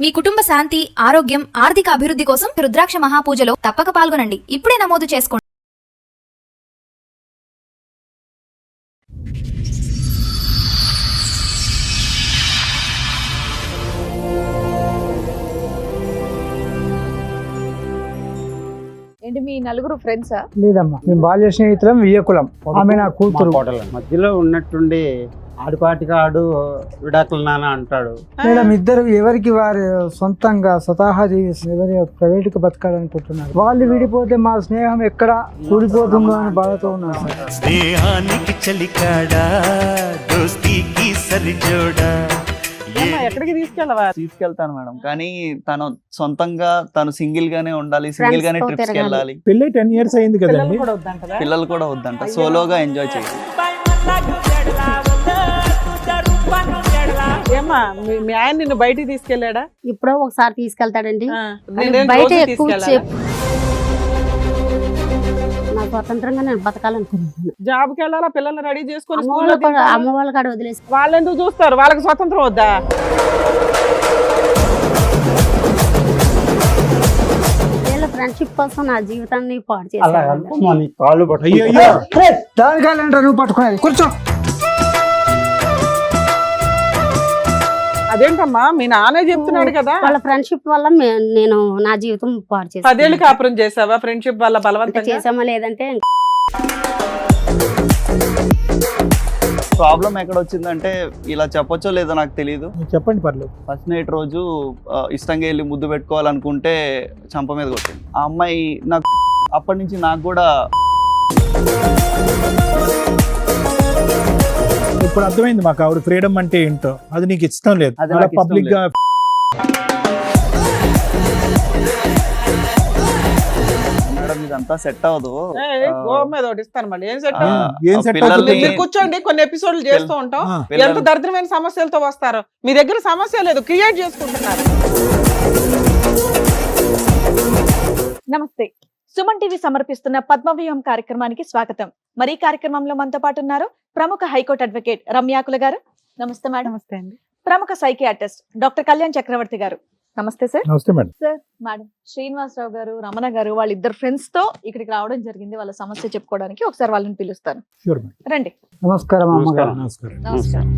మీ కుటుంబ శాంతి, ఆరోగ్యం, ఆర్థిక అభివృద్ధి కోసం రుద్రాక్ష మహాపూజలో తప్పక పాల్గొనండి. ఇప్పుడే నమోదు చేసుకోండి. ఏంటి మీ నలుగురు ఫ్రెండ్సా? లేదమ్మా, మేము బాల్య స్నేహితులం, వియ్యకులం. ఆమె నా కూతురు. మధ్యలో ఉన్నట్టుండి ఆడిపాటిగా ఆడు విడాకులు నాన్న అంటాడు. మేడం, ఇద్దరు ఎవరికి వారు సొంతంగా స్వతహా జీవిస్తారు, ఎవరి ప్రైవేట్ గా బతకాలనుకుంటున్నారు. వాళ్ళు విడిపోతే మా స్నేహం ఎక్కడ కూలిపోతుందో అని బాధతో ఉన్నారు సార్. స్నేహానికి చలికాడా, దోస్తీకి సరిజోడా. ఎక్కడికి తీసుకెళ్తాను మేడం, కానీ తను సొంతంగా తను సింగిల్ గానే ఉండాలి, సింగిల్ గానే ట్రిప్స్ కి వెళ్ళాలి. పెళ్ళి 10 years అయింది కదండి. పిల్లలు కూడా వద్దంట, సోలోగా ఎంజాయ్ చేయాలి. ఏమ్మా మీ ఆయన నిన్ను బయటికి తీసుకెళ్ళాడా? ఇప్పుడో ఒకసారి తీసుకెళ్తాడండి. నేనేం బయట రోజు ఎక్కువ తీసుకెళ్ళాలా? నా స్వతంత్రంగా నేను బతకాలనుకుంటున్నాను. జాబ్కి వెళ్ళాలా, పిల్లల్ని రెడీ చేసుకొని అమ్మ వాళ్ళ కాడ వదిలేసి వాళ్ళు ఎందుకు చూస్తారు? వాళ్ళకి స్వతంత్రం వద్దా? వీళ్ళ ఫ్రెండ్షిప్ కోసం నా జీవితాన్ని పాడు అలా చేశాను. అనుకోమా, నీ కాళ్ళు అయ్యో దాని కాలంటే నువ్వు పట్టుకునేది, కూర్చో. అదేంటమ్మా, మీ నానే చెప్తున్నాడు కదా. వాళ్ళ ఫ్రెండ్షిప్ వల్ల నేను నా జీవితం పాడు 10 ఏళ్ళు చేశాను. కాపురం చేసావా ఫ్రెండ్షిప్ వల్ల బలవంతంగా? చేసామా లేదంటే ప్రాబ్లం ఎక్కడ వచ్చిందంటే, ఇలా చెప్పొచ్చో లేదో నాకు తెలియదు. చెప్పండి, పర్లేదు. ఫస్ట్ నైట్ రోజు ఇష్టంగా వెళ్ళి ముద్దు పెట్టుకోవాలనుకుంటే చంప మీద కొట్టింది ఆ అమ్మాయి. నాకు అప్పటి నుంచి నాకు కూడా ఇప్పుడు అర్థమైంది మాకు ఆవిడ ఫ్రీడమ్ అంటే ఏంటో. అది నీకు ఇష్టం లేదు. అది నాకు ఇష్టం పబ్లిక్ గా మేడం ఇదంతా సెట్ అవ్వదు. గోవ మీద ఒకటి ఇస్తాను మళ్ళీ. ఏం సెట్? ఏం సెట్ పిల్లల్ని- మీరు కూర్చోండి, కొన్ని ఎపిసోడ్లు చేస్తూ ఉంటాం. ఎంత దరిద్రమైన సమస్యలతో వస్తారో. మీ దగ్గర సమస్య లేదు, క్రియేట్ చేసుకుంటున్నారు. నమస్తే. సుమన్ టీవీ సమర్పిస్తున్న పద్మవ్యూహం కార్యక్రమానికి స్వాగతం. మరి ఈ కార్యక్రమంలో మనతో పాటు ఉన్నారు ప్రముఖ హైకోర్టు అడ్వకేట్ రమ్యాకుల గారు. నమస్తే మేడం. నమస్తే అండి. ప్రముఖ సైకియాట్రిస్ట్ డాక్టర్ కళ్యాణ్ చక్రవర్తి గారు. నమస్తే సార్. నమస్తే మేడం. సార్, మేడం శ్రీనివాసరావు గారు, రమణ గారు, వాళ్ళిద్దరు ఫ్రెండ్స్ తో ఇక్కడికి రావడం జరిగింది వాళ్ళ సమస్య చెప్పుకోవడానికి. ఒకసారి వాళ్ళని పిలుస్తాను, షూర్ మేడం. రండి. నమస్కారం అమ్మగారు. నమస్కారం. నమస్కారం.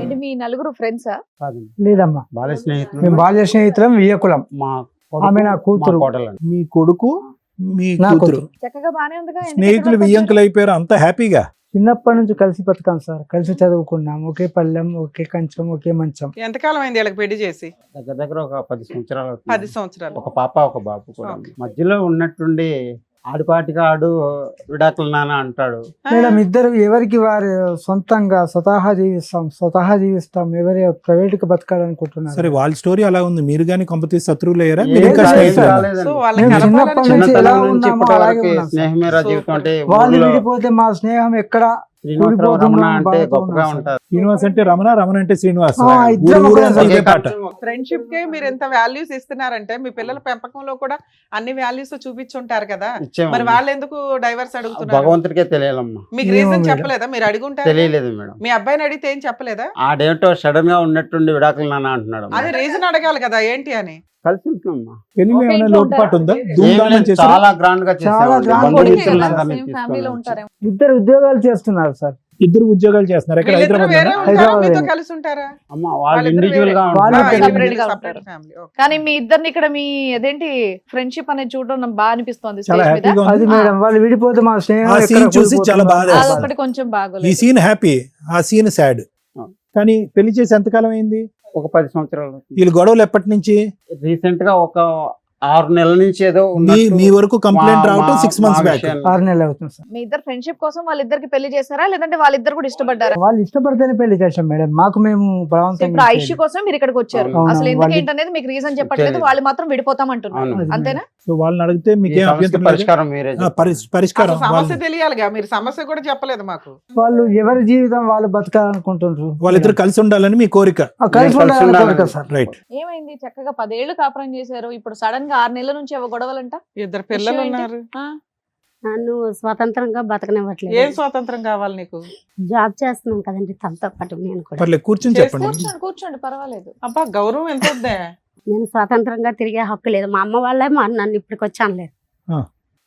ఏంటి మీ నలుగురు ఫ్రెండ్సా? కాదండి, లేదమ్మా, బాల్య స్నేహితులు. మేము బాల్య స్నేహితులం, వియ్యకులం. మా ఆమె నా కూతురు. కోటలండి. మీ కొడుకు, మీ నా కూతురు చక్కగా బానే ఉందిగా. ఎందుకు స్నేహితులు ఇక్కడ వియ్యంకులు అయిపోయారు, అంత హ్యాపీగా. చిన్నప్పటి నుంచి కలిసి బతుకాం సార్, కలిసి చదువుకున్నాం. ఒకే పల్లెం, ఒకే కంచం, ఒకే మంచం. ఎంతకాలం అయింది వీళ్ళకి పెళ్లి చేసి? దగ్గర దగ్గర ఒక 10 సంవత్సరాలు అవుతుంది. 10 సంవత్సరాలు. ఒక పాప ఒక బాబు కూడా. ఓకే. మధ్యలో ఉన్నట్టుండి ఆడిపాటిగా ఆడు విడాకులు నాన్న అంటాడు. మేడం, ఇద్దరు ఎవరికి వారు సొంతంగా స్వతహా జీవిస్తాం, ఎవరి ప్రైవేట్ గా బతకాలనుకుంటున్నారు. సరే, వాళ్ళ స్టోరీ అలా ఉంది. మీరు గానీ కంపెనీ శత్రువులు అయ్యారా? ఏం మీరు ఇంకా కాలేదు, స్నేహితులేనా? కాలేదండి. సో వాళ్ళకి మేము కలపాలని చిన్నప్పటి నుంచి ఎలా చిన్నతనం నుంచి ఉన్నామో ఇప్పటి అలాగే వరకు ఉన్నాం సార్. స్నేహమేరా జీవితం అంటే వాళ్ళు ఊర్లో విడిపోతే మా స్నేహం ఎక్కడ శ్రీనివాసరావు రమణ అంటే గొప్పగా ఉంటారు. శ్రీనివాస్ అంటే రమణ, రమణ అంటే శ్రీనివాస్. ఆ, ఇద్దరం ఊరు ఒకటే ఊరంతా ఇదే పాట. ఫ్రెండ్షిప్ కే మీరు ఎంత వాల్యూస్ ఇస్తున్నారంటే, మీ పిల్లల పెంపకంలో కూడా అన్ని వాల్యూస్ చూపించుంటారు కదా. ఇచ్చాము. మరి వాళ్ళు ఎందుకు డైవర్స్ అడుగుతున్నారు? భగవంతుడికే తెలియాలమ్మా. మీకు ఏమో రీజన్ మేడం. చెప్పలేదా? మీరు అడుగుంటారు. తెలియలేదు మేడం. మీ అబ్బాయిని అడిగితే ఏం చెప్పలేదా? ఆడేంటో సడన్ గా ఉన్నట్టుండి విడాకులు నాన్న అంటున్నాడు. అది రీజన్ అడగాలి కదా, ఏంటి అని. కలిసి ఉంటున్నామ్మా. పెళ్లిలో ఒకే ఏమైనా ఇంట్లో లోటుపాటు ఉందా? ఉంటారా? ఏం ధూమ్ధామ్ లేదు, చేశారా? చాలా గ్రాండ్ గా చేసాము. grand బంధుమిత్రులందరినీ సేమ్ ఫ్యామిలీలో తీసుకొని ఉంటారేమో. ఇద్దరు ఉద్యోగాలు చేస్తున్నారు సార్. ఇద్దరు ఉద్యోగాలు చేస్తున్నారు. ఎక్కడ? వీళ్ళిద్దరూ హైదరాబాద్ వేరే లోనా? ఉంటారా? హైదరాబాద్ మీతో లోనే. కలిసి ఉంటారా? అమ్మ వాళ్ళు వాళ్ళిద్దరూ ఇండివిజువల్ గా వాళ్ళు ఉంటారు. separate గా Separate ఉంటారు. family. Okay. కానీ మీ ఇద్దరిని ఇక్కడ మీ అదేంటి ఫ్రెండ్షిప్ అనేది చూడడం నాకు బాగా అనిపిస్తోంది చాలా స్టేజ్ మీద. హ్యాపీగా అది ఉంది. మేడం, వాళ్ళు విడిపోతే మా స్నేహం ఆ ఎక్కడ scene చూసి కూలిపోతుందో చాలా బాధ అని వేస్తుంది. అదొకటి కొంచెం ఈ బాగోలేదు. సీన్ హ్యాపీ, ఆ సీన్ సాడ్. కానీ పెళ్లి చేసి ఎంతకాలం అయింది? ఒక 10 సంవత్సరాలు వీళ్ళు గొడవలు ఎప్పటి నుంచి? రీసెంట్ గా ఒక 6 నెలల నుంచి ఏదో మీ వరకు కంప్లైంట్ రావటం 6 months బ్యాక్. 6 నెలలు అవుతుంది సార్. మీ ఇద్దరు ఫ్రెండ్షిప్ కోసం వాళ్ళిద్దరికి పెళ్లి చేశారా, లేదంటే వాళ్ళిద్దరు కూడా ఇష్టపడ్డారా? వాళ్ళు ఇష్టపడితేనే పెళ్లి చేశాం మేడం. మాకు మేము బలవంతంగా ఇప్పుడు ఆ ఇష్యూ కోసం మీరు ఇక్కడికి వచ్చారు. అవును. అసలు ఎందుకు వాళ్ళు- ఏంటనేది మీకు రీజన్ చెప్పట్లేదు. తెలియదు. వాళ్ళు మాత్రం విడిపోతాం అంటున్నారు. అవును. అంతేనా? సో వాళ్ళని అడిగితే మీకేం అభ్యంతరం లేదు? పరిష్కారం మీరే పరిష్కారం అసలు సమస్య వాళ్ళు- తెలియాలిగా, మీరు సమస్య కూడా చెప్పలేదు మాకు. వాళ్ళు ఎవరి జీవితం వాళ్ళు బతకాలనుకుంటున్నారు. వాళ్ళిద్దరు కలిసి ఉండాలని మీ కోరిక. ఆ, కలిసి కలిసి ఉండాలని ఉండాలని. కోరిక సార్. రైట్. ఏమైంది? చక్కగా 10 ఏళ్లు కాపురం చేశారు. ఇప్పుడు సడన్ గా 6 నెలల నుంచి ఏవో గొడవలంట. ఇద్దరు పిల్లలు విషయం ఏంటి? ఉన్నారు. ఆ, నన్ను స్వతంత్రంగా ఏం బతకనివ్వట్లేదు. స్వాతంత్రం కావాలి నీకు? జాబ్ చేస్తున్నాను కదండి తనతో పాటు నేను కూడా. పర్లేదు కూర్చొని చేస్తూ చెప్పండి. కూర్చోండి కూర్చోండి పర్వాలేదు. అబ్బా గౌరవం ఎంత ఉందే. నేను స్వతంత్రంగా తిరిగే హక్కు లేదు. మా అమ్మ వాళ్ళే నన్ను ఇప్పటికి వచ్చి అనలేదు.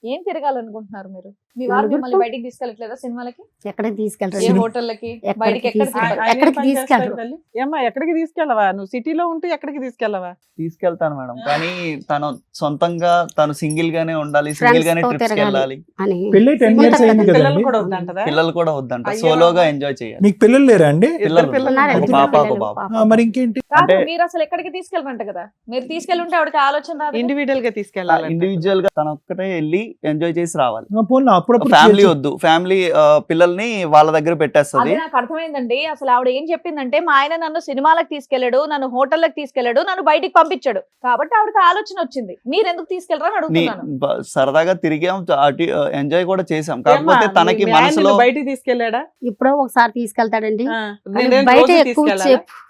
ఏం తిరగాలనుకుంటున్నారు మీరు? మీ వాళ్ళు నలుగురితో. మిమ్మల్ని బయటికి తీసుకెళ్ళట్లేదా సినిమాలకి? ఎక్కడికి ఏ తీసుకెళ్ళరు. హోటళ్ళకి ఎక్కడికి బయటికి ఎక్కడికి తీసుకెళ్ళరు. తిప్పరు? ఆయన ఏం ఎక్కడికి పని చేస్తాడు తీసుకెళ్ళరు. తల్లి? ఏమ్మా ఎక్కడికి తీసుకెళ్ళవా? నువ్వు సిటీలో ఉంటే ఎక్కడికి తీసుకెళ్ళవా? తీసుకెళ్తాను మేడం, కానీ తను సొంతంగా తను సింగిల్ గానే ఉండాలి, సింగిల్ గానే Friends తో ట్రిప్స్ తిరగాలి. వెళ్ళాలి. అని పెళ్ళి 10 సింగిల్ years అయింది పిల్లలు కదండి. కూడా వద్దంటదా? పిల్లలు కూడా వద్దంట, అయ్యో. సోలోగా ఎంజాయ్ చేయాలి. మీకు పిల్లలు లేరా అండి? ఇద్దరు పిల్లలు ఉన్నారు, ఒక ఇద్దరు పాప, ఒక పిల్లలు, బాబు. పాప. మరి ఇంకేంటి? కాదు అంటే- మీరు అసలు ఎక్కడికి తీసుకెళ్ళమంట కదా? మీరు తీసుకెళ్ళుంటే ఆవిడకి ఆలోచన రాదు. ఇండివిడువల్ గా తీసుకెళ్ళాలి. ఇండివిజువల్ గా తన ఒక్కటే వెళ్ళి ఎంజాయ్ చేసి రావాలి. పోనీ అప్పుడప్పుడు ఫ్యామిలీ చేయొచ్చు. వద్దు, ఫ్యామిలీ పిల్లల్ని వాళ్ళ దగ్గర పెట్టేస్తుంది. అదే నాకు అర్థమైందండి. అసలు ఆవిడ ఏం చెప్పిందంటే మా ఆయన నన్ను సినిమాలకు తీసుకెళ్ళాడు, నన్ను హోటళ్ళకి తీసుకెళ్ళాడు, నన్ను బయటికి పంపించాడు, కాబట్టి ఆవిడకి ఆలోచన వచ్చింది. మీరు ఎందుకు తీసుకెళ్ళరా అని అడుగుతున్నాను. సరదాగా తిరిగాం, అటు ఎంజాయ్ కూడా చేసాం. ఏమ్మా, కాకపోతే తనకి మీ ఆయన మనసులో నిన్ను బయటికి తీసుకెళ్ళాడా? ఇప్పుడో ఒకసారి తీసుకెళ్తాడండి. ఆ, కానీ నేను బయట రోజు ఎక్కువ తీసుకెళ్ళాలా? సేపు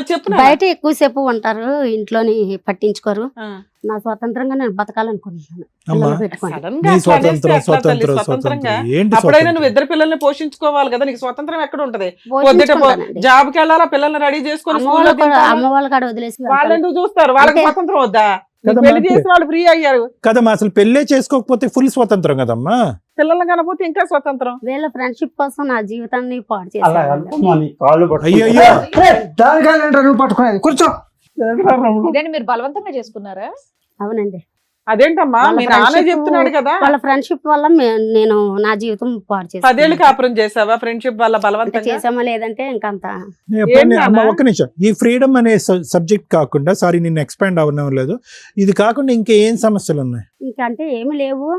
చెప్పు నాన్న. బయట ఎక్కువసేపు ఉంటారు, ఇంట్లోని పట్టించుకోరు. ఆ. నా స్వతంత్రంగా నేను బతకాలనుకుంటున్నాను. అమ్మా, పిల్లలు పెట్టుకొని. సడన్ నీ గా అట్లా అనేస్తే స్వతంత్రం ఎట్లా తల్లి? స్వతంత్రం స్వతంత్రంగా స్వతంత్రం ఏంటి అప్పుడైనా స్వతంత్రం? నువ్వు ఇద్దరు పిల్లల్ని పోషించుకోవాలి కదా, నీకు స్వతంత్రం ఎక్కడ ఉంటది? పొద్దుట పోషించుకుంటానండి. జాబ్ కి వెళ్ళాలా, పిల్లల్ని రెడీ చేసుకొని అమ్మ స్కూల్లో వాళ్ళ కూడా దింపాలా? అమ్మ వాళ్ళ కాడ వదిలేసి వాళ్ళు వెళ్తాను. ఎందుకు చూస్తారు? వాళ్ళకి అంటే- స్వతంత్రం వద్దా? నీకు కదమ్మా, పెళ్లి చేసిన వాళ్ళు ఫ్రీ అయ్యారు, కదమ్మా, అసలు పెళ్ళే చేసుకోకపోతే ఫుల్ స్వతంత్రం కదమ్మా. పిల్లల్ని కనపోతే ఇంకా స్వతంత్రం. వీళ్ళ ఫ్రెండ్షిప్ కోసం నా జీవితాన్ని పాడు అలా చేశారు. అనుకోమా, నీ కాళ్ళు అయ్యో పట్టుకుంటా. అయ్యో, దానికాలంటే నువ్వు పట్టుకునేది కూర్చో. ఇదేంటి మీరు బలవంతంగా చేసుకున్నారా? అవునండి. అదేంటమ్మా, వాళ్ళ మీ నాన్నే friendship- చెప్తున్నాడు కదా. వాళ్ళ ఫ్రెండ్షిప్ వల్ల నేను నా జీవితం పాడు 10 ఏళ్ళు చేశాను. కాపురం చేసావా ఫ్రెండ్షిప్ వల్ల అంటే బలవంతంగా? చేసామా లేదంటే ఇంకంత నేను ఎప్పుడైనా- నాన్న? అమ్మ, ఒక్క నిమిషం. ఈ ఫ్రీడమ్ అనే సబ్జెక్ట్ కాకుండా, సారీ నేను ఎక్స్పాండ్ అవ్వలేదు, ఇది కాకుండా ఇంకేం సమస్యలు ఉన్నాయి? ఇంకంటే ఏమి లేవు,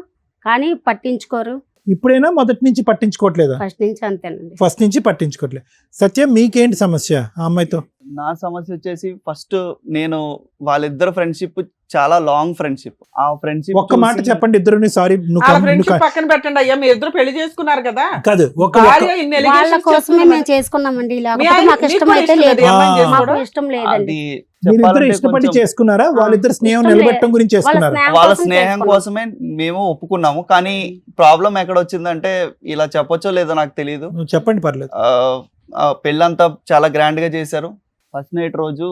కానీ పట్టించుకోరు. ఇప్పుడైనా మొదటి నుంచి పట్టించుకోవట్లేదా? ఫస్ట్ నుంచి అంతేనండి. ఫస్ట్ నుంచి పట్టించుకోవట్లేదు. సత్యం, మీకేంటి సమస్య ఆ అమ్మాయితో? నా సమస్య వచ్చేసి ఫస్ట్ నేను వాళ్ళిద్దరు ఫ్రెండ్షిప్ చాలా లాంగ్ ఫ్రెండ్షిప్. ఆ ఫ్రెండ్షిప్ ఒక్క మాట చెప్పండి ఇద్దరుని. సారీ వాళ్ళ ఫ్రెండ్షిప్ పక్కన పెట్టండి అయ్యా, మీ ఇద్దరు పెళ్లి చేసుకున్నారు కదా. కాదు, ఒక భార్య ఇన్ని వాళ్ళ allegations కోసమే చేస్తున్నారు. మేము చేసుకున్నామండి. మీ లేకపోతే ఆయన- మాకు మీకు ఇష్టం కూడా అయితే ఇష్టం లేదు. లేదు, ఈ అమ్మాయిని ఆ. చేసుకోవడం? మాకు ఇష్టం లేదండి. అది మీరిద్దరు చెప్పాలంటే ఇష్టపడి కొంచెం చేసుకున్నారా? వాళ్ళిద్దరు స్నేహం ఇష్టం నిలబెట్టడం గురించి వాళ్ళ చేసుకున్నారా? స్నేహం వాళ్ళ కోసం స్నేహం చేసుకున్నాం. కోసమే మేము ఒప్పుకున్నాము. కానీ ప్రాబ్లం ఎక్కడ వచ్చిందంటే, ఇలా చెప్పొచ్చో లేదో నాకు తెలియదు, నువ్వు చెప్పండి, పర్లేదు. పెళ్ళంతా చాలా గ్రాండ్ గా చేశారు. ఫస్ట్ నైట్ రోజు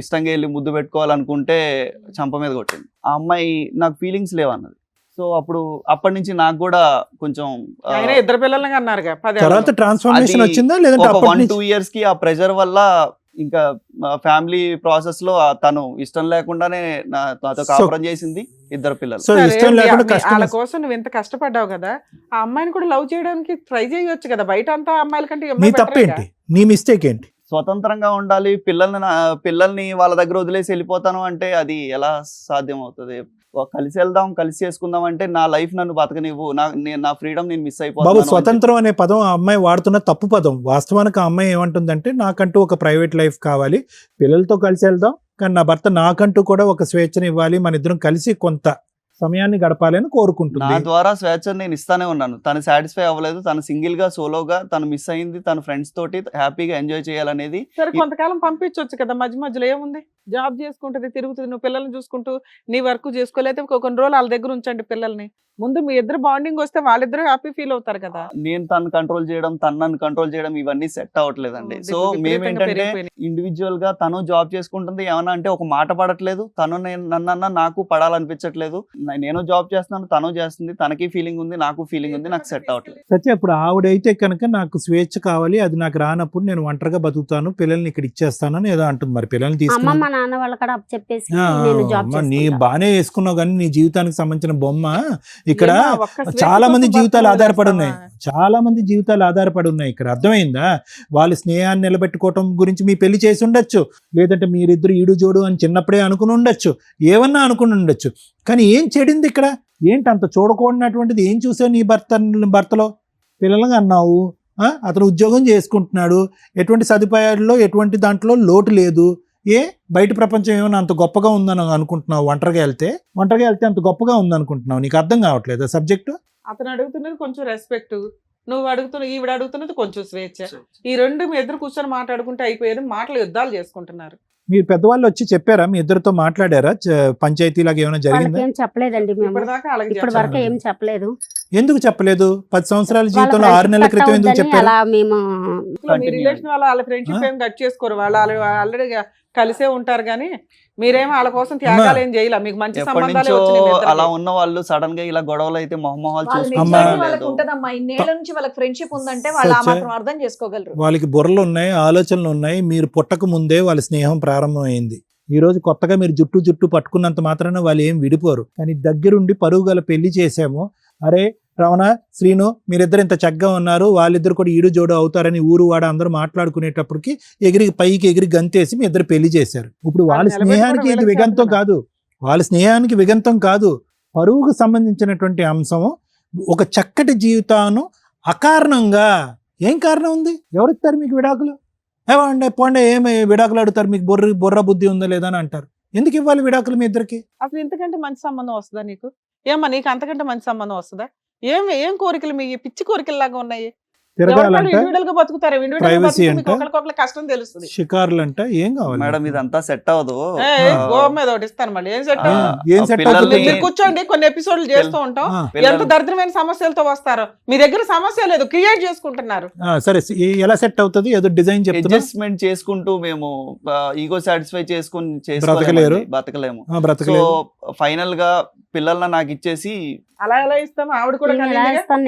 ఇష్టంగా వెళ్ళి ముద్దు పెట్టుకోవాలనుకుంటే చంప మీద కొట్టింది. ఆ అమ్మాయి నాకు ఫీలింగ్స్ లేవన్నది. సో అప్పటి నుంచి నాకు కూడా కొంచెం ఆయన ఇద్దరు పిల్లల్ని అన్నారుగా 10 తర్వాత ఏళ్ళలో. ట్రాన్స్ఫర్మేషన్ అది వచ్చిందా లేదంటే ఒక అప్పటి 1-2 నుంచి? ఇయర్స్ కి ఆ ప్రెషర్ వల్ల ఇంకా ఫ్యామిలీ ప్రాసెస్ లో తను ఇష్టం లేకుండానే నాతో కాపురం చేసింది. ఇద్దరు పిల్లలు. సో సరే, ఇష్టం లేకుండా కష్టం వాళ్ళ కోసం నువ్వు ఇంత కష్టపడ్డావు కదా, ఆ అమ్మాయిని కూడా లవ్ చేయడానికి ట్రై చేయొచ్చు కదా. బయట అంతా అమ్మాయిల కంటే ఈ నీ అమ్మాయి better తప్పేంటి? నీ మిస్టేక్ ఏంటి? స్వతంత్రంగా ఉండాలి, పిల్లల్ని వాళ్ళ దగ్గర వదిలేసి వెళ్ళిపోతాను అంటే అది ఎలా సాధ్యం అవుతుంది? కలిసి వెళ్దాం, కలిసి చేసుకుందాం అంటే నా లైఫ్ నన్ను బతకనివ్వు, నా ఫ్రీడమ్ నేను మిస్ బాబు, అయిపోతాను. స్వతంత్రం అనే పదం ఆ అమ్మాయి వాడుతున్న తప్పు పదం. వాస్తవానికి ఆ అమ్మాయి ఏమంటుందంటే, నాకంటూ ఒక ప్రైవేట్ లైఫ్ కావాలి, పిల్లలతో కలిసి వెళ్దాం, కానీ నా భర్త నాకంటూ కూడా ఒక స్వేచ్ఛను ఇవ్వాలి, మన ఇద్దరం కలిసి కొంత సమయాన్ని గడపాలని నా కోరుకుంటుంది. ద్వారా స్వేచ్ఛను నేను ఇస్తానే ఉన్నాను. తను సాటిస్ఫై అవ్వలేదు, తను సింగిల్ గా సోలోగా తను మిస్ అయింది, తన ఫ్రెండ్స్ తోటి హ్యాపీగా ఎంజాయ్ చేయాలనేది. సరే, కొంతకాలం పంపించవచ్చు కదా, మధ్య మధ్యలో ఏముంది? జాబ్ చేసుకుంటుంది, తిరుగుతుంది, నువ్వు పిల్లల్ని చూసుకుంటూ నీ వర్క్ చేసుకోలేతే కొన్ని రోజులు వాళ్ళ దగ్గర ఉంచండి పిల్లల్ని. ముందు మీ ఇద్దరు బాండింగ్ వస్తే వాళ్ళిద్దరు హ్యాపీ ఫీల్ అవుతారు కదా. నేను తను కంట్రోల్ చేయడం, తను నన్ను కంట్రోల్ చేయడం, ఇవన్నీ సెట్ అవ్వట్లేదండి. సో మేమేంటంటే ఇండివిజువల్ గా తను జాబ్ చేసుకుంటుంది, ఏమన్నా అంటే ఒక మాట పడట్లేదు, తను నన్నన్నా నాకు పడాలనిపించట్లేదు. నేను జాబ్ చేస్తున్నాను, తను చేస్తుంది, తనకి ఫీలింగ్ ఉంది, నాకు ఫీలింగ్ ఉంది, నాకు సెట్ అవ్వట్లేదు. సత్య, ఇప్పుడు ఆవిడైతే కనుక నాకు స్వేచ్ఛ కావాలి, అది నాకు రానప్పుడు నేను ఒంటరిగా బతుకుతాను, పిల్లల్ని ఇక్కడ ఇచ్చేస్తానని ఏదో అంటుంది. మరి పిల్లల్ని అమ్మ తీసుకుని మా నాన్న వాళ్ళ కాడ చెప్పేసి నేను జాబ్ నీ చేసుకుంటా. బానే వేసుకున్నావు, కానీ నీ జీవితానికి సంబంధించిన బొమ్మ ఇక్కడ ఏమా, ఒక్క స్వేచ్ఛ చాలా మంది కోసం జీవితాలు బతుకులు ఆధారపడి ఉన్నాయి. చేస్తావా? చాలా మంది జీవితాలు ఆధారపడి ఉన్నాయి ఇక్కడ. అర్థమైందా? వాళ్ళ స్నేహాన్ని నిలబెట్టుకోవటం గురించి మీ పెళ్లి చేసి ఉండొచ్చు, లేదంటే మీరిద్దరు ఈడు జోడు అని చిన్నప్పుడే అనుకుని ఉండొచ్చు, ఏమన్నా అనుకుని ఉండొచ్చు. కానీ ఏం చెడింది ఇక్కడ? ఏంటి అంత చూడకూడనటువంటిది ఏం చూసావు నీ భర్తలో? పిల్లలుగా అన్నావు, అతను ఉద్యోగం చేసుకుంటున్నాడు, ఎటువంటి సదుపాయాల్లో ఎటువంటి దాంట్లో లోటు లేదు. బయట ప్రపంచం ఏమైనా అంత గొప్పగా ఉందని అనుకుంటున్నావు? ఒంటరిగా వెళ్తే అంత గొప్పగా ఉందనుకుంటున్నావు? నీకు అర్థం కావట్లేదు సబ్జెక్టు? అతను అడుగుతున్నది కొంచెం రెస్పెక్ట్, నువ్వు ఈవిడ అడుగుతున్నది కొంచెం స్వేచ్ఛ. ఈ రెండు మీ ఇద్దరు కూర్చొని మాట్లాడుకుంటే అయిపోయేది. మాటలు యుద్ధాలు చేసుకుంటున్నారు. మీరు పెద్దవాళ్ళు వచ్చి చెప్పారా, మీ ఇద్దరితో మాట్లాడారా, పంచాయతీ లాగా ఏమైనా వాళ్ళకి జరిగిందా? ఏం చెప్పలేదండి మేము, ఇప్పటిదాకా వాళ్ళకి ఇప్పటి చెప్పలేదు. వరకు ఏం చెప్పలేదు. ఎందుకు చెప్పలేదు? 10 సంవత్సరాల వాళ్ళ జీవితంలో 6 నెలల friendship క్రితం cut ఎందుకు అవుద్దని చెప్పారు? అలా మేము మీ రిలేషన్ వాళ్ళ ఫ్రెండ్షిప్ ఏం కట్ చేసుకోరు, వాళ్ళు ఆల్రెడీ కలిసే ఉంటారు. కానీ మీరేమో వాళ్ళ కోసం త్యాగాలు ఏం చేయలే, మీకు మంచి ఎప్పటి సంబంధాలే నుంచో వచ్చినాయి మీ ఇద్దరికి. అలా ఉన్న వాళ్ళు సడన్ గా ఇలా గొడవలు అయితే మొహమొహాలు వాళ్ళ అమ్మా. మెచ్యూరిటీ వాళ్ళకి చూసుకుంటారు. ఉంటదమ్మా. ఇన్నేళ్ల నుంచి వాళ్ళకి ఫ్రెండ్షిప్ ఉందంటే వాళ్ళు ఆ సచ్చా. మాత్రం అర్థం చేసుకోగలరు. వాళ్ళకి బుర్రలు ఉన్నాయి, ఆలోచనలు ఉన్నాయి. మీరు పుట్టక ముందే వాళ్ళ స్నేహం ప్రారంభమైంది. ఈ రోజు కొత్తగా మీరు జుట్టు పట్టుకున్నంత మాత్రాన వాళ్ళు ఏం విడిపోరు. కానీ దగ్గరుండి పరువు గల పెళ్లి చేశాము. అరే రమణ, శ్రీను, మీరిద్దరు ఇంత చక్కగా ఉన్నారు, వాళ్ళిద్దరు కూడా ఈడు జోడు అవుతారని ఊరు వాడ అందరూ మాట్లాడుకునేటప్పటికి పైకి ఎగిరి గంతేసి మీ ఇద్దరు పెళ్లి చేశారు. ఇప్పుడు వాళ్ళ వాళ్ళు స్నేహానికి ఇది నిలబెట్టుకోవడం విగంతం వీళ్ళకి కాదు, వాళ్ళ స్నేహానికి విగంతం కాదు, పరువుకు సంబంధించినటువంటి అంశం. ఒక చక్కటి జీవితాన్ని అకారణంగా ఏం కారణం ఉంది? ఎవరిస్తారు మీకు విడాకులు? ఏమండి పోండే, ఏమి విడాకులు అడుగుతారు? మీకు బుర్ర బుద్ధి ఉందా లేదా అని అంటారు. ఎందుకు ఇవ్వాలి విడాకులు మీ ఇద్దరికి? అసలు ఇంతకంటే మంచి సంబంధం వస్తుందా నీకు? ఏమ్మా నీకు అంతకంటే మంచి సంబంధం వస్తుందా? ఏం కోరికలు మీ పిచ్చి కోరికల్లాగా ఉన్నాయి? తిరగాలంట, ఇండివిడువల్ గా బతుకుతారు, privacy అంట. ఒకరికొకరు కష్టం తెలుస్తుంది. షికారులు అంట, ఏం కావాలి మేడం ఇదంతా సెట్ అవ్వదు. గో మీద ఒకటి ఇస్తాను మళ్ళీ ఏం సెట్ ఆ, ఏం సెట్ పిల్లల్ని- అవుతుంది? మీరు కూర్చోండి, కొన్ని ఎపిసోడ్లు చేస్తూ ఉంటాం. ఆ, ఎంత దరిద్రమైన సమస్యలతో వస్తారో. మీ దగ్గర సమస్య లేదు, క్రియేట్ చేసుకుంటున్నారు. సరే, ఎలా సెట్ అవుతుంది? ఏదో డిజైన్ చెప్తున్నా, అడ్జస్ట్మెంట్ చేసుకుంటూ మేము ఈగో సాటిస్ఫై చేసుకుని బ్రతకలేరు. బతకలేము. సో బ్రతకలేదు. ఫైనల్ గా పిల్లల్ని నాకు ఇచ్చేసి అలా ఎలా ఇస్తాం? ఆవిడ కూడా నేను ఎలా కలిగిందిగా. ఇస్తాను?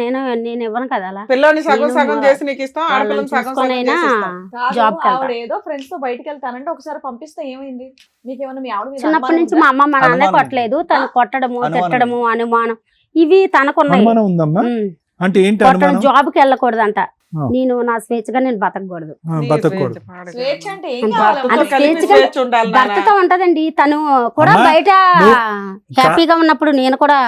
నేను ఇవ్వను కదా అలా. పిల్లని సగం సగం నేను చేసి నీకు ఇస్తాం, ఆడపిల్లని వాళ్ళని సగం సగం చూసుకొనైనా చేసి ఇస్తాం. కాదు, జాబ్ కి ఆవిడ వెళ్తా. ఏదో ఫ్రెండ్స్ తో బయటకు వెళ్తానంటే ఒకసారి పంపిస్తే ఏమైంది? మీకేమన్నా మీ ఆవిడ మీద చిన్నప్పటి అనుమానం నుంచి ఉందా? మా అమ్మ మా నాన్న అనుమానం. కొట్టలేదు, తను కొట్టడము అనుమానం. తిట్టడము అనుమానం ఇవి తనకున్నాయి. అనుమానం ఉందమ్మా? అంటే ఏంటి కొట్టడం, అనుమానం? జాబ్ కి వెళ్ళకూడదంట. ఆ. నేను నా స్వేచ్ఛగా నేను బతకూడదు. నీ బతకూడదు. స్వేచ్ఛ పాడగా. స్వేచ్ఛ అంటే ఏం అంత- కావాలమ్మా? అది భర్తతో కలిపి స్వేచ్ఛగా స్వేచ్ఛ ఉండాలి నాన్న. భర్తతో ఉంటదండి. తను కూడా అమ్మా, బయట నువ్వు- హ్యాపీగా ఉన్నప్పుడు నేను కూడా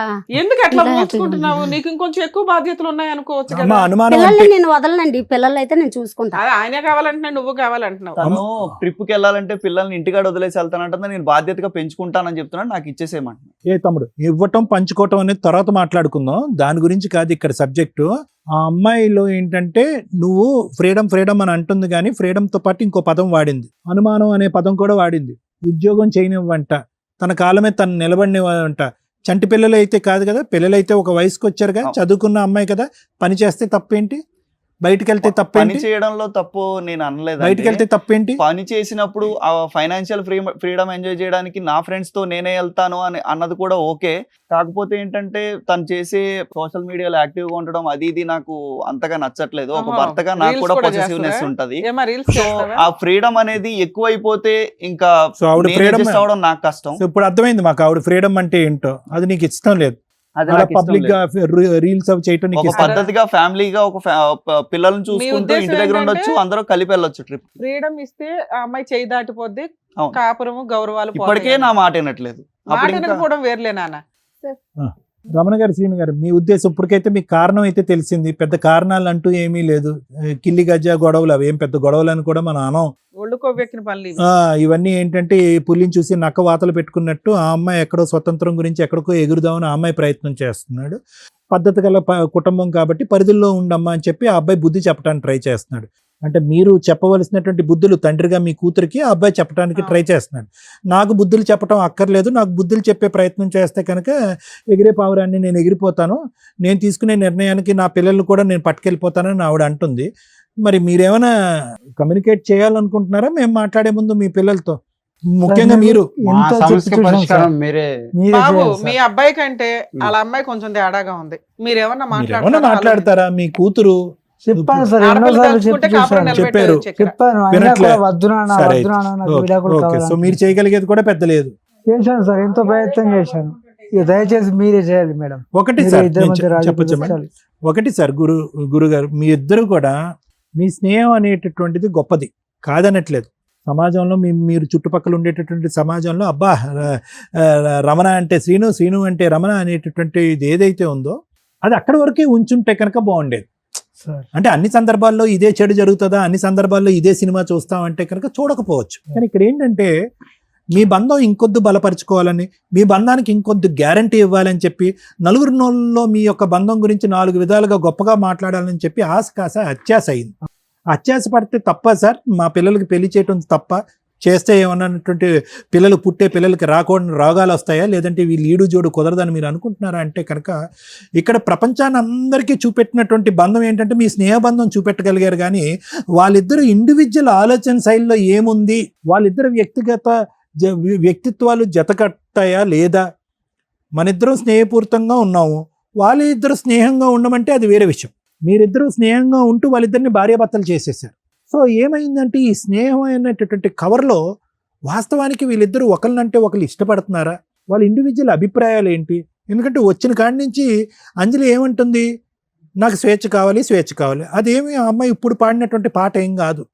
ఎందుకు అట్లా ఇలా ఊహించుకుంటున్నావు? నీకు ఇంకొంచెం ఎక్కువ బాధ్యతలు ఉన్నాయి అనుకోవచ్చు అమ్మా, కదా. అనుమానం పిల్లల్ని అంటే నేను వదలనండి. పిల్లలు అయితే నేను చూసుకుంటా. అదే ఆయనే కావాలంటున్నా, నువ్వు కావాలంటున్నావు. తను ట్రిప్ కి వెళ్ళాలంటే పిల్లల్ని ఇంటికాడ వదిలేసి వెళ్తానంటే నేను బాధ్యతగా పెంచుకుంటానని చెప్తున్నాను, నాకు ఇచ్చేసేయమంటున్నాను. ఏ తమ్ముడు, ఇవ్వటం పంచుకోవటం అనేది తర్వాత మాట్లాడుకుందాం. దాని గురించి కాదు ఇక్కడ సబ్జెక్టు. ఆ అమ్మాయిలో ఏంటంటే నువ్వు ఫ్రీడమ్ అని అంటుంది, కానీ ఫ్రీడమ్తో పాటు ఇంకో పదం వాడింది, అనుమానం అనే పదం కూడా వాడింది. ఉద్యోగం చేయనివ్వంట, తన కాలమే తను నిలబడినివ్వంట. చంటి పిల్లలు అయితే కాదు కదా, పిల్లలైతే ఒక వయసుకు వచ్చారుగా, చదువుకున్న అమ్మాయి కదా, పని చేస్తే తప్పేంటి? బయటికి వెళ్తే పని తప్పేంటి? చేయడంలో తప్పు నేను అనలేదు. బయటికి వెళ్తే తప్పేంటి? పని చేసినప్పుడు ఆ ఫైనాన్షియల్ ఫ్రీడమ్ ఎంజాయ్ చేయడానికి నా ఫ్రెండ్స్ తో నేనే వెళ్తాను అని అన్నది కూడా ఓకే. కాకపోతే ఏంటంటే తను చేసే సోషల్ మీడియాలో యాక్టివ్ గా ఉండడం అది ఇది నాకు అంతగా నచ్చట్లేదు. ఒక ఆహా, భర్తగా నాకు reels కూడా కూడా పొసెసివ్నెస్ చేస్తారా? ఉంటది. ఏమా రీల్స్ సో ఆ ఫ్రీడమ్ అనేది ఎక్కువైతే ఇంకా సో ఆవిడ నేను ఫ్రీడమ్ adjust అవ్వడం నాకు కష్టం. సో ఇప్పుడు అర్థమైంది మాకు ఆవిడ ఫ్రీడమ్ అంటే ఏంటో. అది నీకు ఇష్టం లేదు. అది అలా నాకు ఇష్టం పబ్లిక్ గా లేదు. రీల్స్ అవి చేయటం నీకు ఒక ఇష్టం లేదు. పద్ధతిగా ఫ్యామిలీగా ఒక పిల్లల్ని చూసుకుంటూ ఉద్దేశం ఇంటి దగ్గర ఏంటంటే- ఉండొచ్చు, అందరూ కలిపి వెళ్ళొచ్చు ట్రిప్. ఫ్రీడమ్ ఇస్తే ఆ అమ్మాయి చేయి దాటిపోద్ది, అవును. కాపురము గౌరవాలు ఇప్పటికే నా మాట వినట్లేదు. అప్పుడు ఇంకా మాటనకపోవడం వేర్లే నాన్న. రమణ గారు, శ్రీను గారు, మీ ఉద్దేశం ఇప్పటికైతే మీకు కారణం అయితే తెలిసింది. పెద్ద కారణాలు అంటూ ఏమీ లేదు. కిల్లి గజ్జా గొడవలు అవి ఏం పెద్ద గొడవలు అని కూడా మనం అనం. ఒళ్ళు కొవ్వెక్కిన పనులు ఇవి. ఇవన్నీ ఏంటంటే ఈ పుల్లిని చూసి నక్క వాతలు పెట్టుకున్నట్టు ఆ అమ్మాయి ఎక్కడో స్వతంత్రం గురించి ఎక్కడికో ఎగురుదామని ఆ అమ్మాయి ప్రయత్నం చేస్తున్నాడు. పద్ధతి గల కుటుంబం కాబట్టి పరిధుల్లో ఉండమ్మా అని చెప్పి ఆ అబ్బాయి బుద్ధి చెప్పడానికి ట్రై చేస్తున్నాడు. అంటే మీరు చెప్పవలసినటువంటి బుద్ధులు తండ్రిగా మీ కూతురికి ఆ అబ్బాయి చెప్పడానికి ట్రై చేస్తున్నాడు. నాకు బుద్ధులు చెప్పడం అక్కర్లేదు, నాకు బుద్ధులు చెప్పే ప్రయత్నం చేస్తే కనుక ఎగిరే పావురాన్ని నేను ఎగిరిపోతాను, నేను తీసుకునే నిర్ణయానికి నా పిల్లలు కూడా నేను పట్టుకెళ్ళిపోతానని ఆవిడ అంటుంది. మరి మీరేమైనా కమ్యూనికేట్ చేయాలనుకుంటున్నారా మేము మాట్లాడే ముందు మీ పిల్లలతో? ముఖ్యంగా మీరు మా ఎంత సమస్య చెప్పి చూసాం పరిష్కారం సార్. మీరే మీరే బాబు చేయాలి మీ సార్. అబ్బాయి కంటే వాళ్ళ అమ్మాయి కొంచెం తేడాగా ఉంది. మీరేమన్నా మీరేమైనా మాట్లాడతారా? మీ కూతురు చెప్పాను సార్, ఆడపిల్ల ఎన్నోసార్లు తలుచుకుంటే చెప్పి కాపురం చూసాను. చెప్పారు. నిలబెట్టేయచ్చు ఇక్కడ. చెప్పాను, అయినా వినట్లే. కూడా వద్దు నాన్న, సరే వద్దు నాన్న, నాకు విడాకులు ఓకే. సో కావాలని మీరు చేయగలిగేది కూడా పెద్ద లేదు. చేశాను సార్, ఎంతో ప్రయత్నం చేశాను. ఇక దయచేసి మీరే చేయాలి మేడం. ఒకటి మీరే సార్ ఇద్దరి నేను మధ్య రాజీ చెప్పొచ్చా మేడం? కుదర్చాలి. ఒకటి సార్, గురుగారు, మీ ఇద్దరు కూడా మీ స్నేహం అనేటటువంటిది గొప్పది కాదనట్లేదు. సమాజంలో మీరు చుట్టుపక్కల ఉండేటటువంటి సమాజంలో అబ్బా రమణ అంటే శ్రీను, శ్రీను అంటే రమణ అనేటటువంటి ఇది ఏదైతే ఉందో అది అక్కడి వరకే ఉంచుంటే కనుక బాగుండేది సార్. అంటే అన్ని సందర్భాల్లో ఇదే చెడు జరుగుతుందా, అన్ని సందర్భాల్లో ఇదే సినిమా చూస్తామంటే కనుక చూడకపోవచ్చు. కానీ ఇక్కడ ఏంటంటే మీ బంధం ఇంకొద్దు బలపరుచుకోవాలని, మీ బంధానికి ఇంకొద్దు గ్యారంటీ ఇవ్వాలని చెప్పి, నలుగురిలో మీ యొక్క బంధం గురించి 4 విధాలుగా గొప్పగా మాట్లాడాలని చెప్పి ఆశ కాస అత్యాశ అయింది. అత్యాశ పడితే తప్ప సార్? మా పిల్లలకి పెళ్లి చేయటం తప్ప? చేస్తే ఏమన్నటువంటి పిల్లలు పుట్టే పిల్లలకి రాకూడని రోగాలు వస్తాయా, లేదంటే వీళ్ళు ఈడు జోడు కుదరదని మీరు అనుకుంటున్నారా అంటే కనుక ఇక్కడ ప్రపంచాన్ని అందరికీ చూపెట్టినటువంటి బంధం ఏంటంటే మీ స్నేహబంధం చూపెట్టగలిగారు. కానీ వాళ్ళిద్దరు ఇండివిజువల్ ఆలోచన శైలిలో ఏముంది, వాళ్ళిద్దరు వ్యక్తిత్వాలు జతకట్టాయా లేదా, మనిద్దరం స్నేహపూరితంగా ఉన్నాము, వాళ్ళిద్దరు స్నేహంగా ఉండమంటే అది వేరే విషయం. మీరిద్దరూ స్నేహంగా ఉంటూ వాళ్ళిద్దరిని భార్యాభర్తలు చేసేసారు. సో ఏమైందంటే ఈ స్నేహం అనేటటువంటి కవర్లో వాస్తవానికి వీళ్ళిద్దరూ ఒకరినంటే ఒకరు ఇష్టపడుతున్నారా, వాళ్ళ ఇండివిజువల్ అభిప్రాయాలు ఏంటి? ఎందుకంటే వచ్చిన కాడి నుంచి అంజలి ఏమంటుంది, నాకు స్వేచ్ఛ కావాలి, స్వేచ్ఛ కావాలి. అదేమి ఆ అమ్మాయి ఇప్పుడు పాడినటువంటి పాట ఏం కాదు.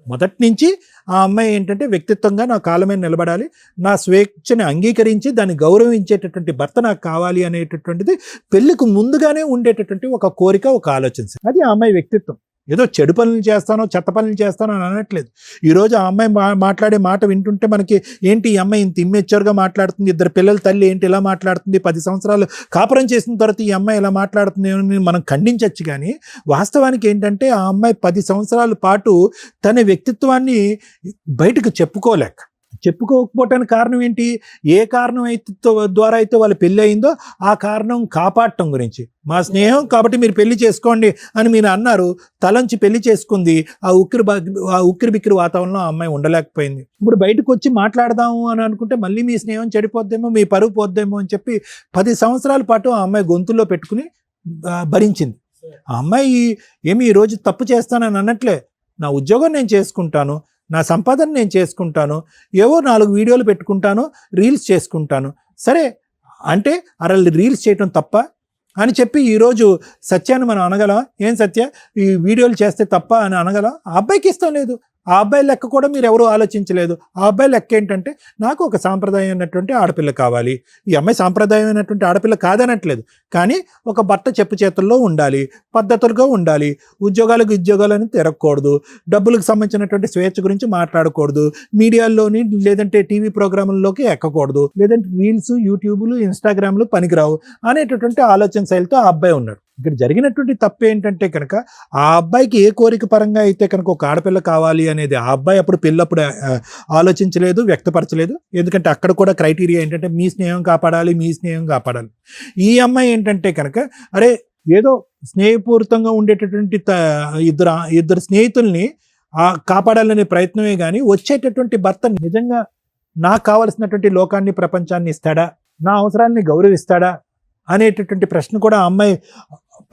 మొదటి నుంచి ఆ అమ్మాయి ఏంటంటే వ్యక్తిత్వంగా నా కాళ్ళ మీద నిలబడాలి, నా స్వేచ్ఛని అంగీకరించి దాన్ని గౌరవించేటటువంటి భర్త నాకు కావాలి అనేటటువంటిది పెళ్లికి ముందుగానే ఉండేటటువంటి ఒక కోరిక, ఒక ఆలోచన. అది ఆ అమ్మాయి వ్యక్తిత్వం. ఏదో చెడు పనులు చేస్తానో చెత్త పనులు చేస్తానో అని అనట్లేదు. ఈరోజు ఆ అమ్మాయి మాట్లాడే మాట వింటుంటే మనకి ఏంటి ఈ అమ్మాయి ఇంత ఇమ్మెచ్యూర్గా మాట్లాడుతుంది, ఇద్దరు పిల్లల తల్లి ఏంటి ఇలా మాట్లాడుతుంది, 10 సంవత్సరాలు కాపురం చేసిన తర్వాత ఈ అమ్మాయి ఇలా మాట్లాడుతుంది అని మనం ఖండించవచ్చు. కానీ వాస్తవానికి ఏంటంటే ఆ అమ్మాయి 10 సంవత్సరాల పాటు తన వ్యక్తిత్వాన్ని బయటకు చెప్పుకోకపోవటానికి కారణం ఏంటి, ఏ కారణం అయితే ద్వారా అయితే వాళ్ళు పెళ్ళి అయిందో ఆ కారణం కాపాడటం గురించి. మా స్నేహం కాబట్టి మీరు పెళ్లి చేసుకోండి అని మీరు అన్నారు, తలంచి పెళ్లి చేసుకుంది. ఆ ఉక్కిరి బిక్కిరి వాతావరణంలో ఆ అమ్మాయి ఉండలేకపోయింది. ఇప్పుడు బయటకు వచ్చి మాట్లాడదాము అని అనుకుంటే మళ్ళీ మీ స్నేహం చెడిపోద్దేమో, మీ పరువు పోద్దేమో అని చెప్పి 10 సంవత్సరాల పాటు ఆ అమ్మాయి గొంతుల్లో పెట్టుకుని భరించింది. ఆ అమ్మాయి ఏమి ఈరోజు తప్పు చేస్తానని అనట్లే, నా ఉద్యోగం నేను చేసుకుంటాను, నా సంపాదన నేను చేసుకుంటాను, ఏవో 4 వీడియోలు పెట్టుకుంటాను, రీల్స్ చేసుకుంటాను. సరే అంటే రీల్స్ చేయటం తప్ప అని చెప్పి ఈరోజు సత్యాన్ని మనం అనగలం? ఏం సత్య ఈ వీడియోలు చేస్తే తప్ప అని అనగలం? ఆ అబ్బాయికి ఇష్టం లేదు. ఆ అబ్బాయి లెక్క కూడా మీరు ఎవరూ ఆలోచించలేదు. ఆ అబ్బాయి లెక్క ఏంటంటే నాకు ఒక సాంప్రదాయం అయినటువంటి ఆడపిల్ల కావాలి. ఈ అమ్మాయి సాంప్రదాయం అయినటువంటి ఆడపిల్ల కాదనట్లేదు, కానీ ఒక భర్త చెప్పు చేతుల్లో ఉండాలి, పద్ధతులుగా ఉండాలి, ఉద్యోగాలని తిరగకూడదు, డబ్బులకు సంబంధించినటువంటి స్వేచ్ఛ గురించి మాట్లాడకూడదు, మీడియాల్లోని లేదంటే టీవీ ప్రోగ్రాముల్లోకి ఎక్కకూడదు, లేదంటే రీల్స్, యూట్యూబ్లు, ఇన్స్టాగ్రామ్లు పనికిరావు అనేటటువంటి ఆలోచన శైలితో ఆ అబ్బాయి ఉన్నాడు. ఇక్కడ జరిగినటువంటి తప్పు ఏంటంటే కనుక ఆ అబ్బాయికి ఏ కోరిక పరంగా అయితే కనుక ఒక ఆడపిల్ల కావాలి అనేది ఆ అబ్బాయి అప్పుడు పెళ్ళప్పుడు ఆలోచించలేదు, వ్యక్తపరచలేదు. ఎందుకంటే అక్కడ కూడా క్రైటీరియా ఏంటంటే మీ స్నేహం కాపాడాలి. ఈ అమ్మాయి ఏంటంటే కనుక ఏదో స్నేహపూరితంగా ఉండేటటువంటి ఇద్దరు స్నేహితుల్ని కాపాడాలనే ప్రయత్నమే కానీ వచ్చేటటువంటి భర్త నిజంగా నాకు కావలసినటువంటి లోకాన్ని, ప్రపంచాన్ని ఇస్తాడా, నా అవసరాన్ని గౌరవిస్తాడా అనేటటువంటి ప్రశ్న కూడా ఆ అమ్మాయి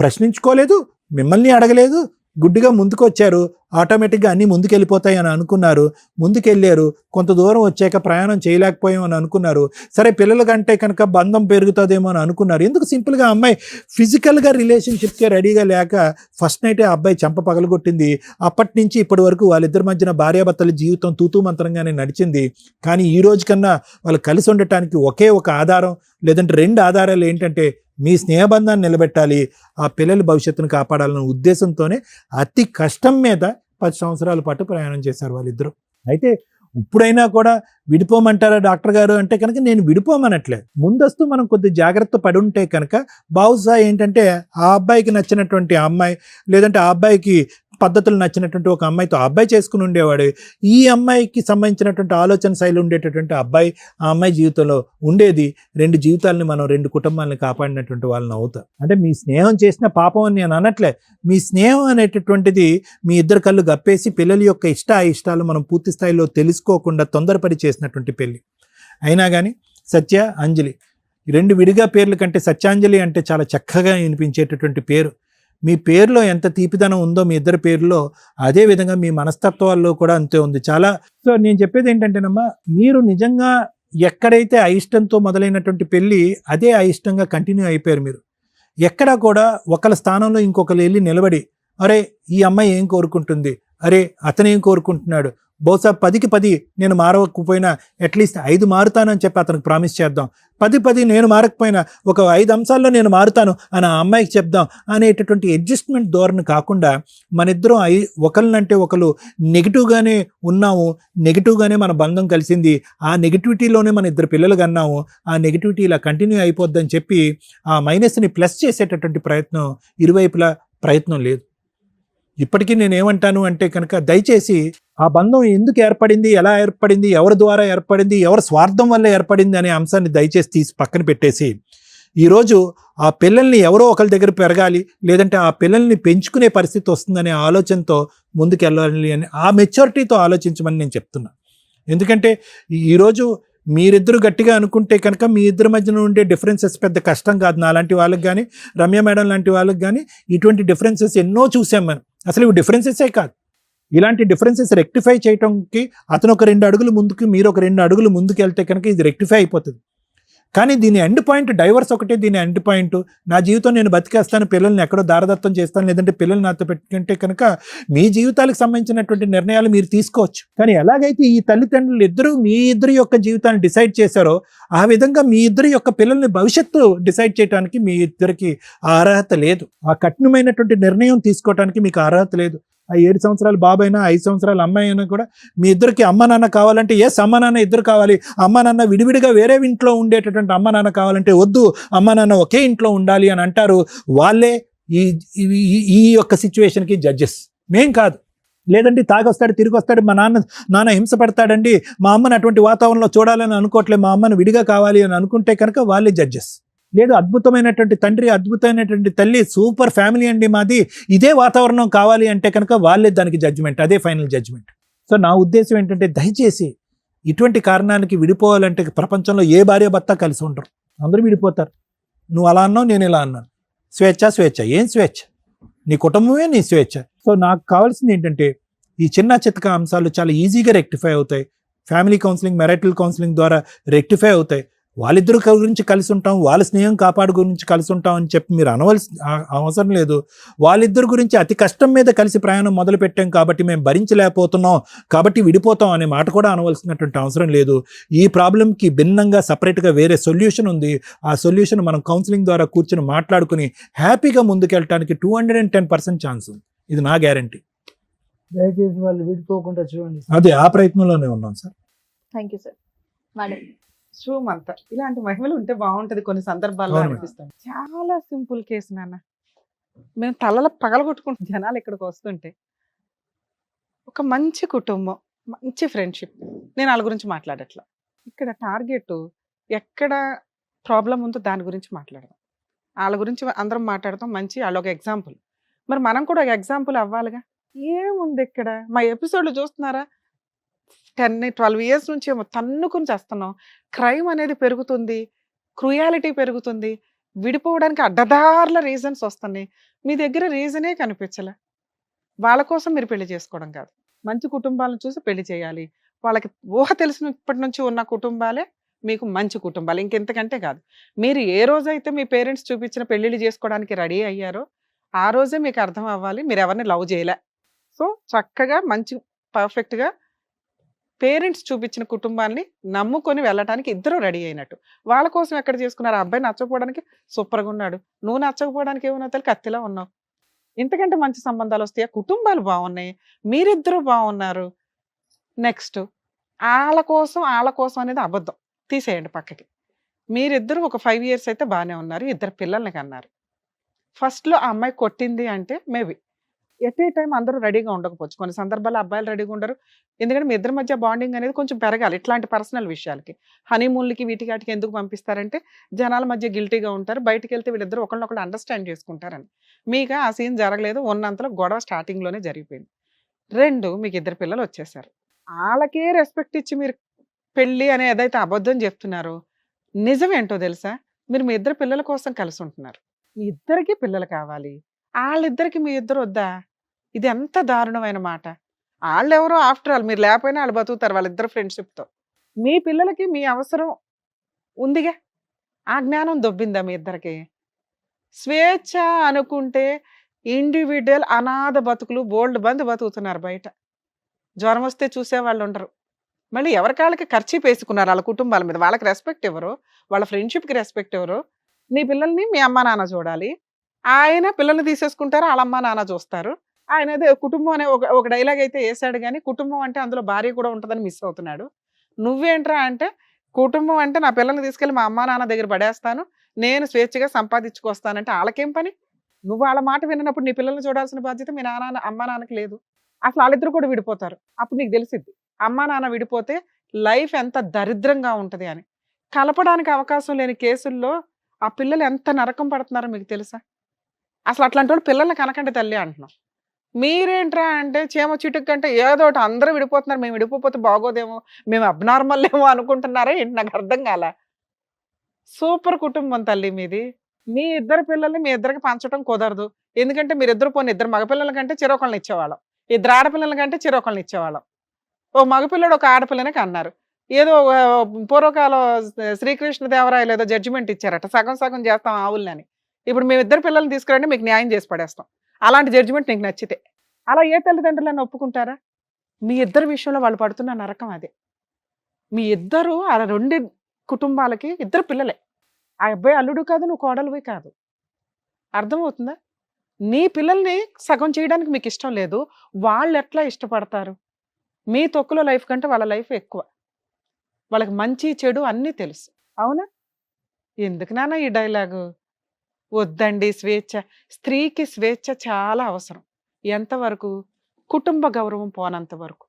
ప్రశ్నించుకోలేదు, మిమ్మల్ని అడగలేదు. గుడ్డిగా ముందుకు వచ్చారు, ఆటోమేటిక్గా అన్నీ ముందుకెళ్ళిపోతాయి అని అనుకున్నారు. ముందుకెళ్ళారు, కొంత దూరం వచ్చాక ప్రయాణం చేయలేకపోయాం అని అనుకున్నారు. సరే పిల్లల కంటే కనుక బంధం పెరుగుతుందేమో అని అనుకున్నారు. ఎందుకు సింపుల్గా అమ్మాయి ఫిజికల్గా రిలేషన్షిప్కే రెడీగా లేక ఫస్ట్ నైటే ఆ అబ్బాయి చెంప పగలగొట్టింది. అప్పటి నుంచి ఇప్పటి వరకు వాళ్ళిద్దరి మధ్యన భార్యాభర్తల జీవితం తూతూ మంత్రంగానే నడిచింది. కానీ ఈ రోజు కన్నా వాళ్ళు కలిసి ఉండటానికి ఒకే ఒక ఆధారం, లేదంటే 2 ఆధారాలు ఏంటంటే మీ స్నేహబంధాన్ని నిలబెట్టాలి, ఆ పిల్లల భవిష్యత్తును కాపాడాలన్న ఉద్దేశంతోనే అతి కష్టం మీద 10 సంవత్సరాల పాటు ప్రయాణం చేశారు వాళ్ళిద్దరూ. అయితే ఇప్పుడైనా కూడా విడిపోమంటారా డాక్టర్ గారు అంటే కనుక నేను విడిపోమనట్లేదు. ముందస్తు మనం కొద్ది జాగ్రత్త పడి ఉంటే కనుక బహుశా ఏంటంటే ఆ అబ్బాయికి నచ్చినటువంటి అమ్మాయి, లేదంటే ఆ అబ్బాయికి పద్ధతులు నచ్చినటువంటి ఒక అమ్మాయితో ఆ అబ్బాయి చేసుకుని ఉండేవాడు. ఈ అమ్మాయికి సంబంధించినటువంటి ఆలోచన శైలి ఉండేటటువంటి అబ్బాయి ఆ అమ్మాయి జీవితంలో ఉండేది. 2 జీవితాలని మనం 2 కుటుంబాలను కాపాడినటువంటి వాళ్ళని అవుతాం. అంటే మీ స్నేహం చేసిన పాపం అని నేను అనట్లే. మీ స్నేహం అనేటటువంటిది మీ ఇద్దరు కళ్ళు గప్పేసి పిల్లల యొక్క ఇష్టాలు మనం పూర్తి స్థాయిలో తెలుసుకోకుండా తొందరపడి చేసినటువంటి పెళ్లి. అయినా కానీ సత్య, అంజలి 2 విడిగా పేర్ల కంటే సత్యాంజలి అంటే చాలా చక్కగా వినిపించేటటువంటి పేరు. మీ పేరులో ఎంత తీపిదనం ఉందో మీ ఇద్దరి పేరులో, అదే విధంగా మీ మనస్తత్వాల్లో కూడా అంతే ఉంది చాలా. సో నేను చెప్పేది ఏంటంటేనమ్మా, మీరు నిజంగా ఎక్కడైతే అయిష్టంతో మొదలైనటువంటి పెళ్ళి అదే అయిష్టంగా కంటిన్యూ అయిపోయారు. మీరు ఎక్కడా కూడా ఒకళ్ళ స్థానంలో ఇంకొకరు వెళ్ళి నిలబడి ఈ అమ్మాయి ఏం కోరుకుంటుంది, అతను ఏం కోరుకుంటున్నాడు, బహుశా 10కి 10 నేను మారకపోయినా అట్లీస్ట్ 5 మారుతానని చెప్పి అతనికి ప్రామిస్ చేద్దాం. 10 నేను మారకపోయినా ఒక 5 అంశాల్లో నేను మారుతాను అని ఆ అమ్మాయికి చెప్దాం అనేటటువంటి అడ్జస్ట్మెంట్ ధోరణి కాకుండా మన ఇద్దరం ఒకళ్ళనంటే ఒకరు నెగిటివ్గానే ఉన్నాము, నెగిటివ్గానే మన బంధం కలిసింది, ఆ నెగిటివిటీలోనే మన 2 పిల్లలు కన్నాము, ఆ నెగిటివిటీ ఇలా కంటిన్యూ అయిపోద్దని చెప్పి ఆ మైనస్ని ప్లస్ చేసేటటువంటి ప్రయత్నం ఇరువైపులా ప్రయత్నం లేదు. ఇప్పటికీ నేనేమంటాను అంటే కనుక దయచేసి ఆ బంధం ఎందుకు ఏర్పడింది, ఎలా ఏర్పడింది, ఎవరి ద్వారా ఏర్పడింది, ఎవరి స్వార్థం వల్ల ఏర్పడింది అనే అంశాన్ని దయచేసి తీసి పక్కన పెట్టేసి ఈరోజు ఆ పిల్లల్ని ఎవరో ఒకరి దగ్గర పెరగాలి, లేదంటే ఆ పిల్లల్ని పెంచుకునే పరిస్థితి వస్తుందనే ఆలోచనతో ముందుకెళ్ళాలి అని ఆ మెచ్యూరిటీతో ఆలోచించమని నేను చెప్తున్నా. ఎందుకంటే ఈరోజు మీరిద్దరు గట్టిగా అనుకుంటే కనుక మీ ఇద్దరి మధ్యన ఉండే డిఫరెన్సెస్ పెద్ద కష్టం కాదు. నాలాంటి వాళ్ళకి కానీ, రమ్య మేడం లాంటి వాళ్ళకి కానీ ఇటువంటి డిఫరెన్సెస్ ఎన్నో చూసాం మనం. అసలు ఇవి డిఫరెన్సెసే కాదు, ఇలాంటి డిఫరెన్సెస్ రెక్టిఫై చేయడానికి అతను ఒక 2 అడుగులు ముందుకు, మీరు ఒక 2 అడుగులు ముందుకు వెళ్తే కనుక ఇది రెక్టిఫై అయిపోతుంది. కానీ దీని ఎండ్ పాయింట్, డైవర్స్ ఒకటే దీని ఎండ్ పాయింట్. నా జీవితం నేను బతికేస్తాను, పిల్లల్ని ఎక్కడో దారదత్తం చేస్తాను, లేదంటే పిల్లల్ని నాతో పెట్టుకుంటే కనుక మీ జీవితాలకు సంబంధించినటువంటి నిర్ణయాలు మీరు తీసుకోవచ్చు. కానీ ఎలాగైతే ఈ తల్లిదండ్రులు ఇద్దరు మీ ఇద్దరి యొక్క జీవితాన్ని డిసైడ్ చేశారో ఆ విధంగా మీ ఇద్దరి యొక్క పిల్లల్ని భవిష్యత్తు డిసైడ్ చేయడానికి మీ ఇద్దరికి ఆ అర్హత లేదు. ఆ కఠినమైనటువంటి నిర్ణయం తీసుకోవడానికి మీకు అర్హత లేదు. ఆ 7 సంవత్సరాల బాబు అయినా 5 సంవత్సరాల అమ్మాయి అయినా కూడా మీ ఇద్దరికి అమ్మ నాన్న కావాలంటే ఎస్, అమ్మ నాన్న ఇద్దరు కావాలి. అమ్మ నాన్న విడివిడిగా వేరే ఇంట్లో ఉండేటటువంటి అమ్మ నాన్న కావాలంటే వద్దు, అమ్మ నాన్న ఒకే ఇంట్లో ఉండాలి అని అంటారు. వాళ్ళే ఈ యొక్క సిచ్యువేషన్కి జడ్జెస్, మేం కాదు. లేదంటే తాగొస్తాడు, తిరిగి వస్తాడు, మా నాన్న హింస పడతాడండి, మా అమ్మని అటువంటి వాతావరణంలో చూడాలని అనుకోవట్లేదు, మా అమ్మని విడిగా కావాలి అని అనుకుంటే కనుక వాళ్ళే జడ్జెస్. లేదు, అద్భుతమైనటువంటి తండ్రి, అద్భుతమైనటువంటి తల్లి, సూపర్ ఫ్యామిలీ అండి మాది, ఇదే వాతావరణం కావాలి అంటే కనుక వాళ్ళే దానికి జడ్జిమెంట్, అదే ఫైనల్ జడ్జిమెంట్. సో నా ఉద్దేశం ఏంటంటే దయచేసి ఇటువంటి కారణానికి విడిపోవాలంటే ప్రపంచంలో ఏ భార్య భర్త కలిసి ఉండరు, అందరూ విడిపోతారు. నువ్వు అలా అన్నావు, నేను ఇలా అన్నాను. స్వేచ్ఛ ఏం స్వేచ్ఛ? నీ కుటుంబమే నీ స్వేచ్ఛ. సో నాకు కావాల్సింది ఏంటంటే ఈ చిన్న చితక అంశాలు చాలా ఈజీగా రెక్టిఫై అవుతాయి. ఫ్యామిలీ కౌన్సిలింగ్, మ్యారిటల్ కౌన్సిలింగ్ ద్వారా రెక్టిఫై అవుతాయి. వాళ్ళిద్దరు గురించి కలిసి ఉంటాం, వాళ్ళ స్నేహం కాపాడు గురించి కలిసి ఉంటాం అని చెప్పి మీరు అవసరం లేదు. వాళ్ళిద్దరు గురించి అతి కష్టం మీద కలిసి ప్రయాణం మొదలు పెట్టాం కాబట్టి మేము భరించలేకపోతున్నాం కాబట్టి విడిపోతాం అనే మాట కూడా అనవలసినటువంటి అవసరం లేదు. ఈ ప్రాబ్లంకి భిన్నంగా సపరేట్గా వేరే సొల్యూషన్ ఉంది. ఆ సొల్యూషన్ మనం కౌన్సిలింగ్ ద్వారా కూర్చొని మాట్లాడుకుని హ్యాపీగా ముందుకెళ్ళటానికి 210% ఛాన్స్ ఉంది. ఇది నా గ్యారంటీ. దయచేసి వాళ్ళు విడిపోకుండా చూడండి. అదే ఆ ప్రయత్నంలోనే ఉన్నాం sir. Thank you sir. Madam, Sumanta ఇలాంటి మహిళలు ఉంటే బాగుంటది కొన్ని సందర్భాల్లో అవును. అనిపిస్తాం. చాలా సింపుల్ కేసు నాన్న. మేము తలల పగలగొట్టుకుంటాం జనాలు ఇక్కడికి వస్తుంటే. ఒక మంచి కుటుంబం, మంచి ఫ్రెండ్షిప్. నేను వాళ్ళ గురించి మాట్లాడట్లా. ఇక్కడ టార్గెట్ ఎక్కడ ప్రాబ్లం ఉందో దాని గురించి మాట్లాడదాం. వాళ్ళ గురించి అందరం మాట్లాడతాం, మంచి వాళ్ళు ఒక ఎగ్జాంపుల్. మరి మనం కూడా ఒక ఎగ్జాంపుల్ అవ్వాలిగా. ఏముంది ఇక్కడ? మా ఎపిసోడ్లు చూస్తున్నారా? 10-12 ఇయర్స్ నుంచి తన్నుకుని చేస్తున్నాం. క్రైమ్ అనేది పెరుగుతుంది, క్రూయాలిటీ పెరుగుతుంది, విడిపోవడానికి అడ్డదారుల రీజన్స్ వస్తున్నాయి. మీ దగ్గర రీజనే కనిపించలే. వాళ్ళ కోసం మీరు పెళ్లి చేసుకోవడం కాదు, మంచి కుటుంబాలను చూసి పెళ్లి చేయాలి. వాళ్ళకి ఊహ తెలిసినప్పటి నుంచి ఉన్న కుటుంబాలే మీకు మంచి కుటుంబాలు, ఇంకెంతకంటే కాదు. మీరు ఏ రోజైతే మీ పేరెంట్స్ చూపించిన పెళ్లిళ్ళు చేసుకోవడానికి రెడీ అయ్యారో ఆ రోజే మీకు అర్థం అవ్వాలి మీరు ఎవరిని లవ్ చేయలే. సో చక్కగా మంచి పర్ఫెక్ట్గా పేరెంట్స్ చూపించిన కుటుంబాన్ని నమ్ముకొని వెళ్ళటానికి ఇద్దరు రెడీ అయినట్టు. వాళ్ళ కోసం ఎక్కడ చేసుకున్నారు? ఆ అబ్బాయి నచ్చకపోవడానికి సూపర్గా ఉన్నాడు, నువ్వు నచ్చకపోవడానికి ఏమన్నా తెలియదు, కత్తిలా ఉన్నావు. ఇంతకంటే మంచి సంబంధాలు వస్తాయి, కుటుంబాలు బాగున్నాయి, మీరిద్దరూ బాగున్నారు. నెక్స్ట్ వాళ్ళ కోసం అనేది అబద్ధం, తీసేయండి పక్కకి. మీరిద్దరూ ఒక 5 years అయితే బాగానే ఉన్నారు, 2 పిల్లల్ని కన్నారు. ఫస్ట్లో ఆ అమ్మాయి కొట్టింది అంటే మేబీ ఎట్ ఏ టైం అందరూ రెడీగా ఉండకపోవచ్చు, కొన్ని సందర్భాల్లో అబ్బాయిలు రెడీగా ఉండరు. ఎందుకంటే మీ ఇద్దరి మధ్య బాండింగ్ అనేది కొంచెం పెరగాలి. ఇట్లాంటి పర్సనల్ విషయాలకి, హనీమూన్లకి వీటికి ఎందుకు పంపిస్తారంటే జనాల మధ్య గిల్టీగా ఉంటారు, బయటికి వెళ్తే వీళ్ళిద్దరు ఒకళ్ళొకళ్ళు అండర్స్టాండ్ చేసుకుంటారని. మీకు ఆ సీన్ జరగలేదు, ఉన్నంతలో గొడవ స్టార్టింగ్లోనే జరిగిపోయింది. 2 మీకు 2 పిల్లలు వచ్చేసారు. వాళ్ళకే రెస్పెక్ట్ ఇచ్చి మీరు పెళ్ళి అనే ఏదైతే అబద్ధం చెప్తున్నారో నిజమేంటో తెలుసా? మీరు మీ 2 పిల్లల కోసం కలిసి ఉంటున్నారు, మీ ఇద్దరికి పిల్లలు కావాలి, వాళ్ళిద్దరికి మీ ఇద్దరు వద్దా? ఇది ఎంత దారుణమైన మాట. వాళ్ళెవరో ఆఫ్టర్ ఆల్ మీరు లేకపోయినా వాళ్ళు బతుకుతారు వాళ్ళిద్దరు ఫ్రెండ్షిప్తో. మీ పిల్లలకి మీ అవసరం ఉందిగా, ఆ జ్ఞానం దొబ్బిందా మీ ఇద్దరికి? స్వేచ్ఛ అనుకుంటే ఇండివిజువల్ అనాథ బతుకులు బోల్డ్ మంది బతుకుతున్నారు బయట. జ్వరం వస్తే చూసేవాళ్ళు ఉండరు, మళ్ళీ ఎవరికాళ్ళకి ఖర్చు వేసుకున్నారు వాళ్ళ కుటుంబాల మీద. వాళ్ళకి రెస్పెక్ట్ ఎవరు? వాళ్ళ ఫ్రెండ్షిప్కి రెస్పెక్ట్ ఎవరు? నీ పిల్లల్ని మీ అమ్మ నాన్న చూడాలి, ఆయన పిల్లల్ని తీసేసుకుంటారు, వాళ్ళ అమ్మ నాన్న చూస్తారు. ఆయన అదే కుటుంబం అనే ఒక డైలాగ్ అయితే వేసాడు, కానీ కుటుంబం అంటే అందులో భార్య కూడా ఉంటుందని మిస్ అవుతున్నాడు. నువ్వేంట్రా అంటే కుటుంబం అంటే నా పిల్లల్ని తీసుకెళ్ళి మా అమ్మ నాన్న దగ్గర పడేస్తాను, నేను స్వేచ్ఛగా సంపాదించుకొస్తానంటే వాళ్ళకేం పని? నువ్వు వాళ్ళ మాట విన్నప్పుడు నీ పిల్లల్ని చూడాల్సిన బాధ్యత మీ అమ్మ నాన్నకి లేదు. అసలు వాళ్ళిద్దరు కూడా విడిపోతారు. అప్పుడు నీకు తెలిసిద్ది అమ్మా నాన్న విడిపోతే లైఫ్ ఎంత దరిద్రంగా ఉంటుంది అని. కలపడానికి అవకాశం లేని కేసుల్లో ఆ పిల్లలు ఎంత నరకం పడుతున్నారో మీకు తెలుసా? అసలు అట్లాంటి వాళ్ళు పిల్లల్ని కనకండి తల్లి అంటున్నాం. మీరేంట్రా అంటే చీమ చిటుకు కంటే ఏదో ఒకటి అందరూ విడిపోతున్నారు, మేము విడిపోతే బాగోదేమో, మేము అబ్నార్మల్ ఏమో అనుకుంటున్నారా ఏంటి? నాకు అర్థం కాల. సూపర్ కుటుంబం తల్లి మీది. మీ ఇద్దరు పిల్లల్ని మీ ఇద్దరికి పంచడం కుదరదు. ఎందుకంటే మీరిద్దరు పోనీ ఇద్దరు మగపిల్లల కంటే చిరొకళ్ళని ఇచ్చేవాళ్ళం, ఇద్దరు ఆడపిల్లల కంటే చిరొకళ్ళని ఇచ్చేవాళ్ళం. ఓ మగపిల్లడు ఒక ఆడపిల్లని కన్నారు. ఏదో పూర్వకాలం శ్రీకృష్ణదేవరాయలు ఏదో జడ్జిమెంట్ ఇచ్చారట, సగం సగం చేస్తాం ఆవులని. ఇప్పుడు మేము ఇద్దరు పిల్లల్ని తీసుకురండి మీకు న్యాయం చేసి పడేస్తాం. అలాంటి జడ్జిమెంట్ నీకు నచ్చితే అలా ఏ తల్లిదండ్రులను ఒప్పుకుంటారా? మీ ఇద్దరు విషయంలో వాళ్ళు పడుతున్న నరకం అదే. మీ ఇద్దరు ఆ రెండు కుటుంబాలకి ఇద్దరు పిల్లలే. ఆ అబ్బాయి అల్లుడు కాదు, నువ్వు కోడలువి కాదు. అర్థమవుతుందా? నీ పిల్లల్ని సగం చేయడానికి మీకు ఇష్టం లేదు, వాళ్ళు ఎట్లా ఇష్టపడతారు? మీ తొక్కులో లైఫ్ కంటే వాళ్ళ లైఫ్ ఎక్కువ. వాళ్ళకి మంచి చెడు అన్నీ తెలుసు. అవునా? ఎందుకు నాన్న ఈ డైలాగు? వద్దండి స్వేచ్ఛ. స్త్రీకి స్వేచ్ఛ చాలా అవసరం. ఎంతవరకు? కుటుంబ గౌరవం పోనంత వరకు,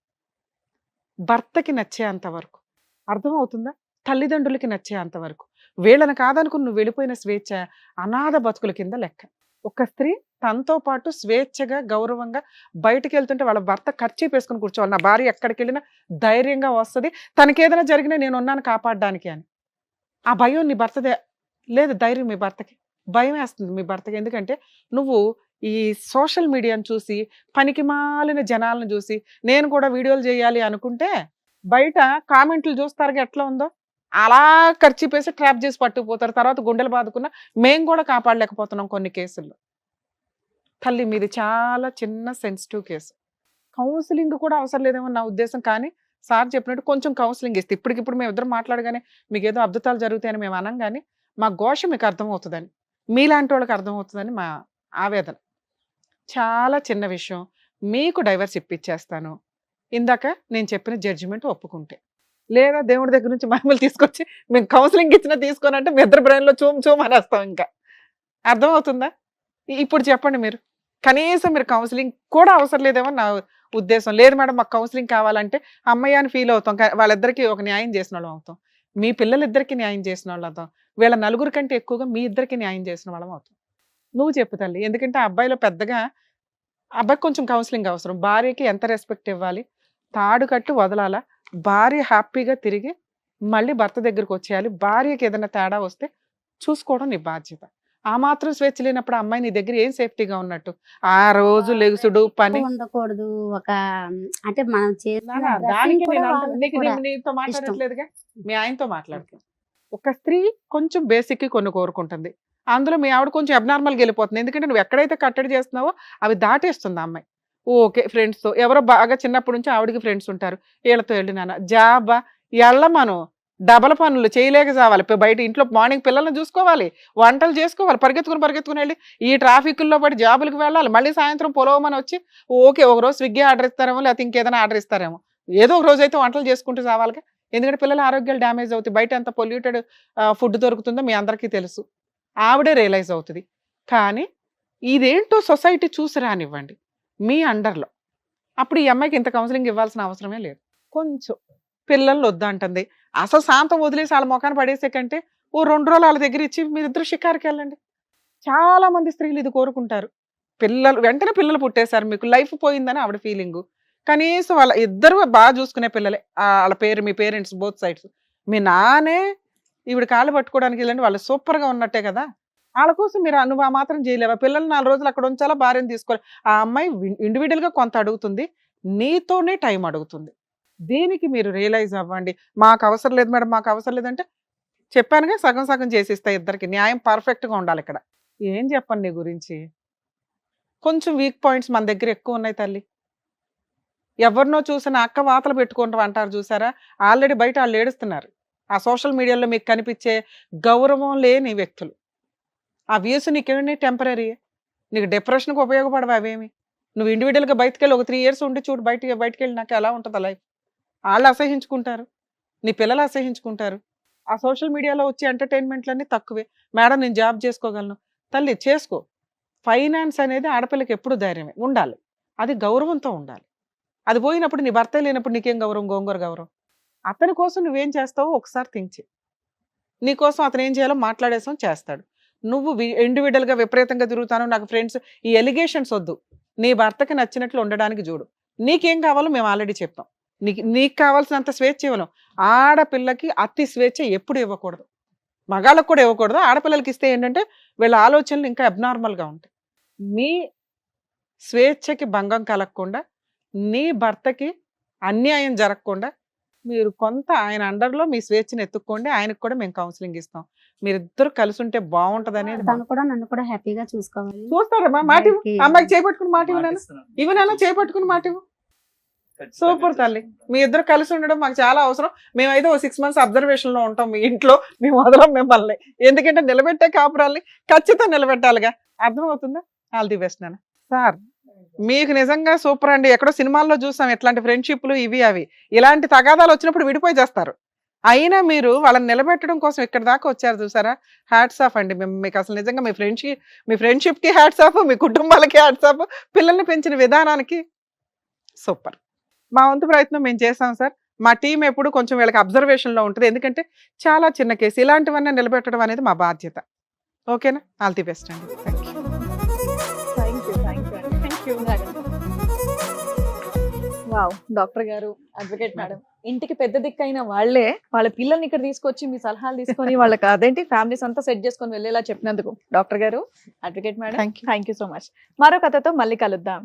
భర్తకి నచ్చేంత వరకు. అర్థమవుతుందా? తల్లిదండ్రులకి నచ్చేంత వరకు. వీళ్ళని కాదనుకుని నువ్వు వెళ్ళిపోయిన స్వేచ్ఛ అనాథ బతుకుల కింద లెక్క. ఒక స్త్రీ తనతో పాటు స్వేచ్ఛగా గౌరవంగా బయటకు వెళ్తుంటే వాళ్ళ భర్త ఖర్చు వేసుకుని కూర్చోవాలి. నా భార్య ఎక్కడికి వెళ్ళినా ధైర్యంగా వస్తుంది, తనకి ఏదైనా జరిగినా నేను ఉన్నాను కాపాడడానికి అని. ఆ భయం నీ భర్తదే లేదు, ధైర్యం మీ భర్తకి. భయం వేస్తుంది మీ భర్తకి. ఎందుకంటే నువ్వు ఈ సోషల్ మీడియాను చూసి, పనికి మాలిన జనాలను చూసి నేను కూడా వీడియోలు చేయాలి అనుకుంటే బయట కామెంట్లు చూస్తారుగా ఎట్లా ఉందో, అలా ఖర్చు వేసి ట్రాప్ చేసి పట్టుకుపోతారు. తర్వాత గుండెలు బాదుకున్నా మేము కూడా కాపాడలేకపోతున్నాం కొన్ని కేసుల్లో. తల్లి మీది చాలా చిన్న సెన్సిటివ్ కేసు. కౌన్సిలింగ్ కూడా అవసరం లేదేమో నా ఉద్దేశం. కానీ సార్ చెప్పినట్టు కొంచెం కౌన్సిలింగ్ ఇస్తే, ఇప్పటికిప్పుడు మేము ఇద్దరు మాట్లాడగానే మీకు ఏదో అద్భుతాలు జరుగుతాయని మేము అనం, కానీ మా ఘోష మీకు అర్థమవుతుందని, మీలాంటి వాళ్ళకి అర్థమవుతుందని మా ఆవేదన. చాలా చిన్న విషయం, మీకు డైవర్స్ ఇప్పించేస్తాను ఇందాక నేను చెప్పిన జడ్జిమెంట్ ఒప్పుకుంటే. లేదా దేవుడి దగ్గర నుంచి మహిమలు తీసుకొచ్చి మేము కౌన్సిలింగ్ ఇచ్చినా తీసుకోనంటే మీ ఇద్దరు బ్రెయిన్లో చూమ్ చూమ్ అనేస్తాం. ఇంకా అర్థమవుతుందా? ఇప్పుడు చెప్పండి మీరు. కనీసం మీరు కౌన్సిలింగ్ కూడా అవసరం లేదేమో నా ఉద్దేశం. లేదు మేడం మాకు కౌన్సిలింగ్ కావాలంటే అమ్మయ్య అని ఫీల్ అవుతాం, వాళ్ళిద్దరికి ఒక న్యాయం చేసిన వాళ్ళం అవుతాం, మీ పిల్లలిద్దరికి న్యాయం చేసిన వాళ్ళు అవుతాం, వీళ్ళ నలుగురు కంటే ఎక్కువగా మీ ఇద్దరికి న్యాయం చేసిన వాళ్ళం అవుతాం. నువ్వు చెప్పు తల్లి. ఎందుకంటే ఆ అబ్బాయిలో పెద్దగా, అబ్బాయికి కొంచెం కౌన్సిలింగ్ అవసరం. భార్యకి ఎంత రెస్పెక్ట్ ఇవ్వాలి, తాడు కట్టు వదలాలా, భార్య హ్యాపీగా తిరిగి మళ్ళీ భర్త దగ్గరికి వచ్చేయాలి. భార్యకి ఏదైనా తేడా వస్తే చూసుకోవడం నీ బాధ్యత. ఆ మాత్రం స్వేచ్ఛ లేనప్పుడు అమ్మాయి నీ దగ్గర ఏం సేఫ్టీగా ఉన్నట్టు? ఆ రోజు లెగుసుడు పని ఉండకూడదు. ఒక అంటే మనం నానా, దానికి నేను నీతో మాట్లాడట్లేదుగా, మీ ఆయనతో మాట్లాడుతాను. ఒక స్త్రీ కొంచెం బేసిక్ కొన్ని కోరుకుంటుంది, అందులో మీ ఆవిడ కొంచెం అబ్నార్మల్గా వెళ్ళిపోతుంది. ఎందుకంటే నువ్వు ఎక్కడైతే కట్టడి చేస్తున్నావో అవి దాటేస్తుంది అమ్మాయి. ఓకే ఫ్రెండ్స్తో, ఎవరో బాగా చిన్నప్పటి నుంచి ఆవిడకి ఫ్రెండ్స్ ఉంటారు, వీళ్ళతో వెళ్ళినానా జాబా మనం డబల్ పనులు చేయలేక చావాలి. బయట ఇంట్లో మార్నింగ్ పిల్లల్ని చూసుకోవాలి, వంటలు చేసుకోవాలి, పరిగెత్తుకుని వెళ్ళి ఈ ట్రాఫిక్లో పడి జాబులకు వెళ్ళాలి, మళ్ళీ సాయంత్రం పొలవమని వచ్చి ఓకే ఒకరోజు స్విగ్గీ ఆర్డర్ ఇస్తారేమో, లేకపోతే ఇంకేదైనా ఆర్డర్ ఇస్తారేమో, ఏదో ఒక రోజు అయితే వంటలు చేసుకుంటూ చావాలిగా. ఎందుకంటే పిల్లల ఆరోగ్యాలు డ్యామేజ్ అవుతాయి. బయట ఎంత పొల్యూటెడ్ ఫుడ్ దొరుకుతుందో మీ అందరికీ తెలుసు. ఆవిడే రియలైజ్ అవుతుంది. కానీ ఇదేంటో సొసైటీ చూసి రానివ్వండి మీ అండర్లో. అప్పుడు ఈ అమ్మాయికి ఇంత కౌన్సిలింగ్ ఇవ్వాల్సిన అవసరమే లేదు. కొంచెం పిల్లల్ని వద్దంటుంది, అసలు శాంతం వదిలేసి వాళ్ళ మొఖాన్ని పడేసే కంటే ఓ 2 రోజులు వాళ్ళ దగ్గర ఇచ్చి మీరిద్దరు షికారుకి వెళ్ళండి. చాలా మంది స్త్రీలు ఇది కోరుకుంటారు. పిల్లలు వెంటనే పిల్లలు పుట్టేశారు, మీకు లైఫ్ పోయిందని ఆవిడ ఫీలింగు. కనీసం వాళ్ళ ఇద్దరు బాగా చూసుకునే పిల్లలే, వాళ్ళ మీ పేరెంట్స్ బోత్ సైడ్స్. మీ నానే ఈవిడ కాళ్ళు పట్టుకోవడానికి వెళ్ళండి, వాళ్ళు సూపర్గా ఉన్నట్టే కదా. వాళ్ళ కోసం మీరు నువ్వు ఆ మాత్రం చేయలేవా? పిల్లలు 4 రోజులు అక్కడ ఉంచాలా, భార్యను తీసుకోవాలి. ఆ అమ్మాయి ఇండివిజువల్గా కొంత అడుగుతుంది, నీతోనే టైం అడుగుతుంది. దీనికి మీరు రియలైజ్ అవ్వండి. మాకు అవసరం లేదు మేడం, మాకు అవసరం లేదంటే చెప్పానుగా సగం సగం చేసిస్తా. ఇద్దరికి న్యాయం పర్ఫెక్ట్గా ఉండాలి. ఇక్కడ ఏం చెప్పండి నీ గురించి? కొంచెం వీక్ పాయింట్స్ మన దగ్గర ఎక్కువ ఉన్నాయి తల్లి. ఎవరినో చూసిన అక్క వాతలు పెట్టుకుంటాం అంటారు చూసారా, ఆల్రెడీ బయట వాళ్ళు ఏడుస్తున్నారు. ఆ సోషల్ మీడియాలో మీకు కనిపించే గౌరవం లేని వ్యక్తులు. ఆ వ్యూస్ నీకేమి టెంపరీ, నీకు డిప్రెషన్కి ఉపయోగపడవు అవేమి. నువ్వు ఇండివిజువల్గా బయటకు వెళ్ళి ఒక 3 years ఉండి చూడు, బయటకు వెళ్ళి నాకు ఎలా ఉంటుంది లైఫ్. వాళ్ళు అసహించుకుంటారు, నీ పిల్లలు అసహించుకుంటారు. ఆ సోషల్ మీడియాలో వచ్చే ఎంటర్టైన్మెంట్లన్నీ తక్కువే. మేడం నేను జాబ్ చేసుకోగలను, తల్లి చేసుకో. ఫైనాన్స్ అనేది ఆడపిల్లకి ఎప్పుడు ధైర్యమే ఉండాలి, అది గౌరవంతో ఉండాలి. అది పోయినప్పుడు నీ భర్త లేనప్పుడు నీకేం గౌరవం, గోంగూర గౌరవం. అతని కోసం నువ్వేం చేస్తావో ఒకసారి థింక్ చేయి. నీకోసం అతను ఏం చేయాలో మాట్లాడేసాం చేస్తాడు. నువ్వు ఇండివిడువల్గా విపరీతంగా తిరుగుతాను, నాకు ఫ్రెండ్స్, ఈ ఎలిగేషన్స్ వద్దు. నీ భర్తకి నచ్చినట్లు ఉండడానికి చూడు. నీకేం కావాలో మేము ఆల్రెడీ చెప్పాం. నీకు కావాల్సినంత స్వేచ్ఛ ఇవ్వను. ఆడపిల్లకి అతి స్వేచ్ఛ ఎప్పుడు ఇవ్వకూడదు, మగాళ్ళకు కూడా ఇవ్వకూడదు. ఆడపిల్లలకి ఇస్తే ఏంటంటే వీళ్ళ ఆలోచనలు ఇంకా అబ్నార్మల్గా ఉంటాయి. మీ స్వేచ్ఛకి భంగం కలగకుండా, నీ భర్తకి అన్యాయం జరగకుండా మీరు కొంత ఆయన అండర్లో మీ స్వేచ్ఛను ఎత్తుక్కోండి. ఆయనకు కూడా మేము కౌన్సిలింగ్ ఇస్తాం. మీరిద్దరు కలిసి ఉంటే బాగుంటది అనేది. తను కూడా నన్ను కూడా హ్యాపీగా చూసుకోవాలి. చూస్తారమ్మా, మాట ఇవ్వు. అమ్మాయికి చేపట్టుకుని మాట ఇవ్వనా, ఇవ్వనైనా చేపట్టుకుని మాట ఇవ్వు. సూపర్ తల్లి, మీ ఇద్దరు కలిసి ఉండడం మాకు చాలా అవసరం. మేమైతే 6 months అబ్జర్వేషన్ లో ఉంటాం మీ ఇంట్లో. మేము వదలం మిమ్మల్ని, ఎందుకంటే నిలబెట్టే కాపురాల్ని ఖచ్చితంగా నిలబెట్టాలిగా. అర్థమవుతుందా? ఆల్ ది బెస్ట్ నాన్న. సార్ మీకు నిజంగా సూపర్ అండి. ఎక్కడో సినిమాల్లో చూసాం ఇట్లాంటి ఫ్రెండ్షిప్లు ఇవి అవి. ఇలాంటి తగాదాలు వచ్చినప్పుడు విడిపోయి చేస్తారు. అయినా మీరు వాళ్ళని నిలబెట్టడం కోసం ఇక్కడ దాకా వచ్చారు చూసారా, హ్యాట్స్ ఆఫ్ అండి. మీకు అసలు నిజంగా మీ ఫ్రెండ్షిప్కి హ్యాట్స్ ఆఫ్, మీ కుటుంబాలకి హ్యాట్స్ ఆఫ్, పిల్లల్ని పెంచిన విధానానికి సూపర్. మా వంతు ప్రయత్నం మేము చేసాం సార్. మా టీం ఎప్పుడు కొంచెం వీళ్ళకి అబ్జర్వేషన్లో ఉంటుంది, ఎందుకంటే చాలా చిన్న కేసు. ఇలాంటివన్నీ నిలబెట్టడం అనేది మా బాధ్యత. ఓకేనా? ఆల్ ది బెస్ట్ అండి. వావ్, డాక్టర్ గారు, అడ్వకేట్ మేడం, ఇంటికి పెద్ద దిక్కైన వాళ్ళే వాళ్ళ పిల్లల్ని ఇక్కడ తీసుకొచ్చి మీ సలహాలు తీసుకొని వాళ్ళకి అదేంటి ఫ్యామిలీస్ అంతా సెట్ చేసుకొని వెళ్ళేలా చెప్పినందుకు డాక్టర్ గారు, advocate madam, thank you so much. మరో కథతో మళ్ళీ కలుద్దాం.